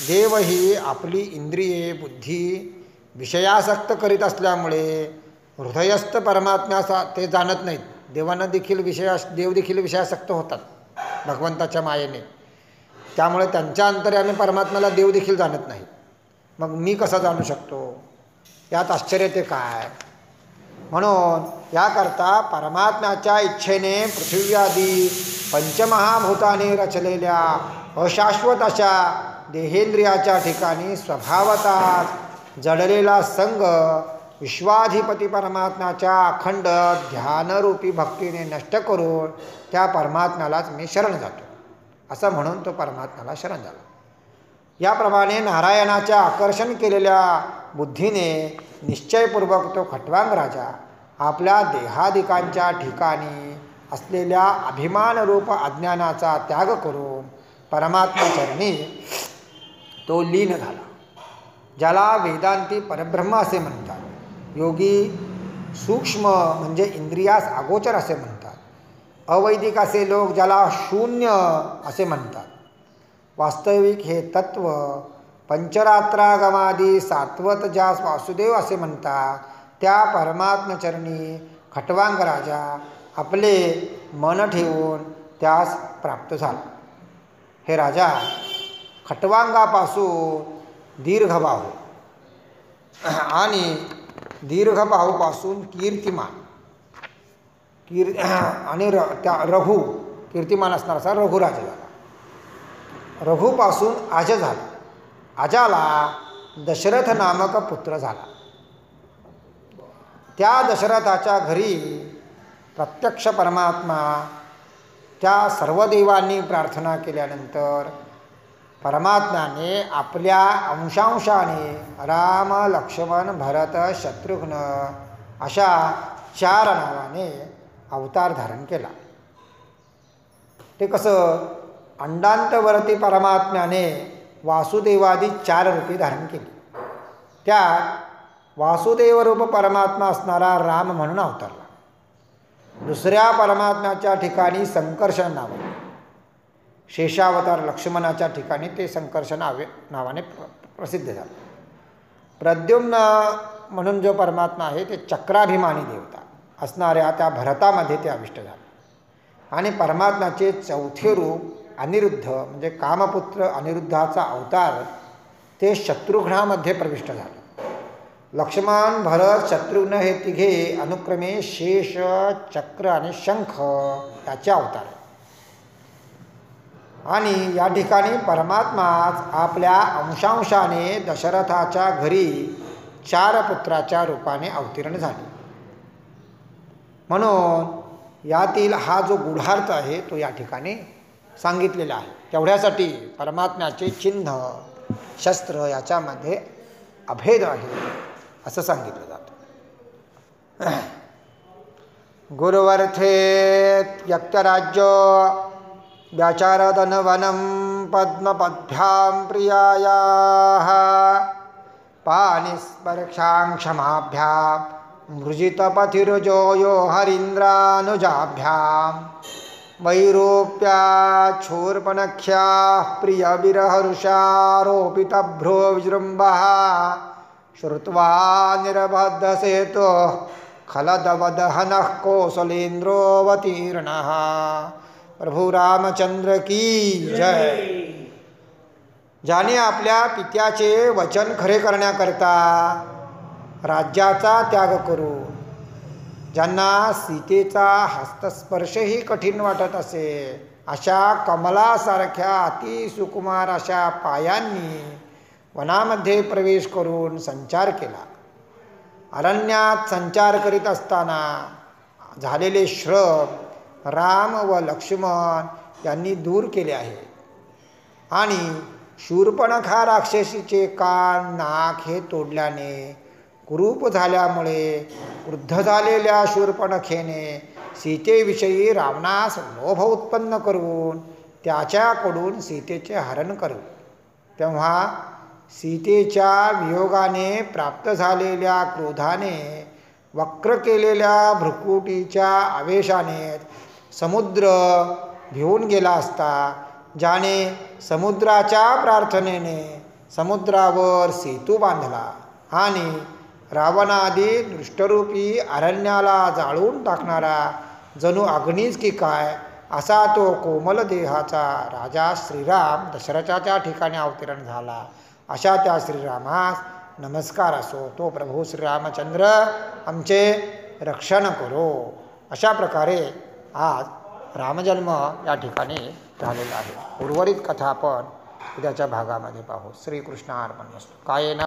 देव ही आपली इंद्रिये बुद्धी विषयासक्त करीत असल्यामुळे हृदयस्थ परमात्म्याचा ते जाणत नाहीत. देव देखील विषयासक्त होतात भगवंताच्या मायेने, त्यामुळे त्यांच्या अंतर्यामी परमात्म्याला देव देखील जाणत नाही. मग मी कसा जाणू शकतो, यात आश्चर्य ते काय. म्हणून याकरता परमात्म्याच्या इच्छेने पृथ्वी पंचमहाभूताने रचलेल्या अशाश्वत अशा देहेंद्रियाच्या ठिकाणी स्वभावतःच जडलेला संग विश्वाधिपती परमात्म्याच्या अखंड ध्यानरूपी भक्तीने नष्ट करून त्या परमात्म्यालाच मी शरण जातो असं म्हणून तो परमात्म्याला शरण झाला. याप्रमाणे नारायणाच्या आकर्षण केलेल्या बुद्धीने निश्चयपूर्वक तो खटवांग राजा आपल्या देहादिकांच्या ठिकाणी असलेल्या अभिमानरूप अज्ञानाचा त्याग करून परमात्म्याचरणी तो लीन झाला. ज्याला वेदांती परब्रह्म असे म्हणतात. योगी सूक्ष्म म्हणजे इंद्रियास अगोचर असे म्हणतात. अवैदिक असे लोक ज्याला शून्य असे म्हणतात. वास्तविक हे तत्व पंचरात्रागमादी सात्वत ज्यास वासुदेव असे म्हणतात, त्या परमात्मचरणी खटवांग राजा आपले मन ठेवून त्यास प्राप्त झाला. हे राजा, खटवांगापासून दीर्घबाहू आणि दीर्घबाहूपासून कीर्तिमान आणि त्या रघु कीर्तिमान असणारा असा रघुराजा झाला. रघुपासून अज झाला. अजाला दशरथ नामक पुत्र झाला. त्या दशरथाच्या घरी प्रत्यक्ष परमात्मा त्या सर्व देवांनी प्रार्थना केल्यानंतर परमात्म्याने आपल्या अंशांशाने राम, लक्ष्मण, भरत, शत्रुघ्न अशा 4 नावाने अवतार धारण केला. ते कसं? अंडांतवरती परमात्म्याने वासुदेवादी 4 रूपे धारण केली. त्यात वासुदेव रूप परमात्मा असणारा राम म्हणून अवतरला. दुसऱ्या परमात्म्याच्या ठिकाणी संकर्षण नावाने, शेषावतार लक्ष्मणाच्या ठिकाणी ते संकर्षण नावाने प्रसिद्ध झालं. प्रद्युम्न म्हणून जो परमात्मा आहे ते चक्राभिमानी देवता असणाऱ्या त्या भरतामध्ये ते अविष्ट झाले. आणि परमात्म्याचे 4थे रूप अनिरुद्ध म्हणजे कामपुत्र अनिरुद्धाचा अवतार ते शत्रुघ्नामध्ये प्रविष्ट झालं. लक्ष्मण, भरत, शत्रुघ्न हे तिघे अनुक्रमे शेष, चक्र आणि शंख याचे अवतार. आणि या ठिकाणी परमात्माच आपल्या अंशांशाने दशरथाच्या घरी 4 पुत्राच्या रूपाने अवतीर्ण झाले. म्हणून यातील हा जो गूढार्थ आहे तो या ठिकाणी सांगितलेला आहे. तेवढ्यासाठी परमात्म्याचे चिन्ह, शस्त्र याच्यामध्ये अभेद आहे असं सांगितलं जातं. गुरुवर्थे त्यक्तराज्य व्याचारदनवनं पद्मपद्भ्यां प्रियायाः पाणिस्पर्शां क्षमाभ्यां मृजितपथिरुजो यो हरीन्द्रानुजाभ्यां वैरूप्याच्छूर्पणख्याः प्रियविरहरुषारोपितभ्रो विजृम्भः श्रुत्वा निरबद्धसेतो खलदवदहनः कौसलेन्द्रोऽवतीर्णः. प्रभु रामचंद्र की जय. ज्याने आपल्या पित्याचे वचन खरे करण्याकरता राज्याचा त्याग करून, ज्यांना सीतेचा हस्तस्पर्शही कठीण वाटत असे, अशा कमलासारख्या अतिसुकुमार अशा पायांनी वनामध्ये प्रवेश करून संचार केला. अरण्यात संचार करीत असताना झालेले श्रम राम व लक्ष्मण यांनी दूर केले आहे. आणि शूर्पणखा राक्षसीचे कान, नाक हे तोडल्याने कुरूप झाल्यामुळे वृद्ध झालेल्या शूर्पणखेने सीतेविषयी रावणास लोभ उत्पन्न करून त्याच्याकडून सीतेचे हरण करू. तेव्हा सीतेच्या वियोगाने प्राप्त झालेल्या क्रोधाने, वक्र केलेल्या भ्रुकुटीच्या आवेशाने समुद्र भिवून गेला असता, ज्याने समुद्राच्या प्रार्थनेने समुद्रावर सेतू बांधला आणि रावणादी दृष्टरूपी अरण्याला जाळून टाकणारा जणू अग्नीच की काय असा तो कोमल देहाचा राजा श्रीराम दशरथाच्या ठिकाणी अवतरण झाला. अशा त्या श्रीरामास नमस्कार असो. तो प्रभू श्रीरामचंद्र आमचे रक्षण करो. अशा प्रकारे आज रामजन्म या ठिकाणी झालेला आहे. उर्वरित कथा आपण उद्याच्या भागामध्ये पाहू. श्रीकृष्णार्पणमस्तु. कायेन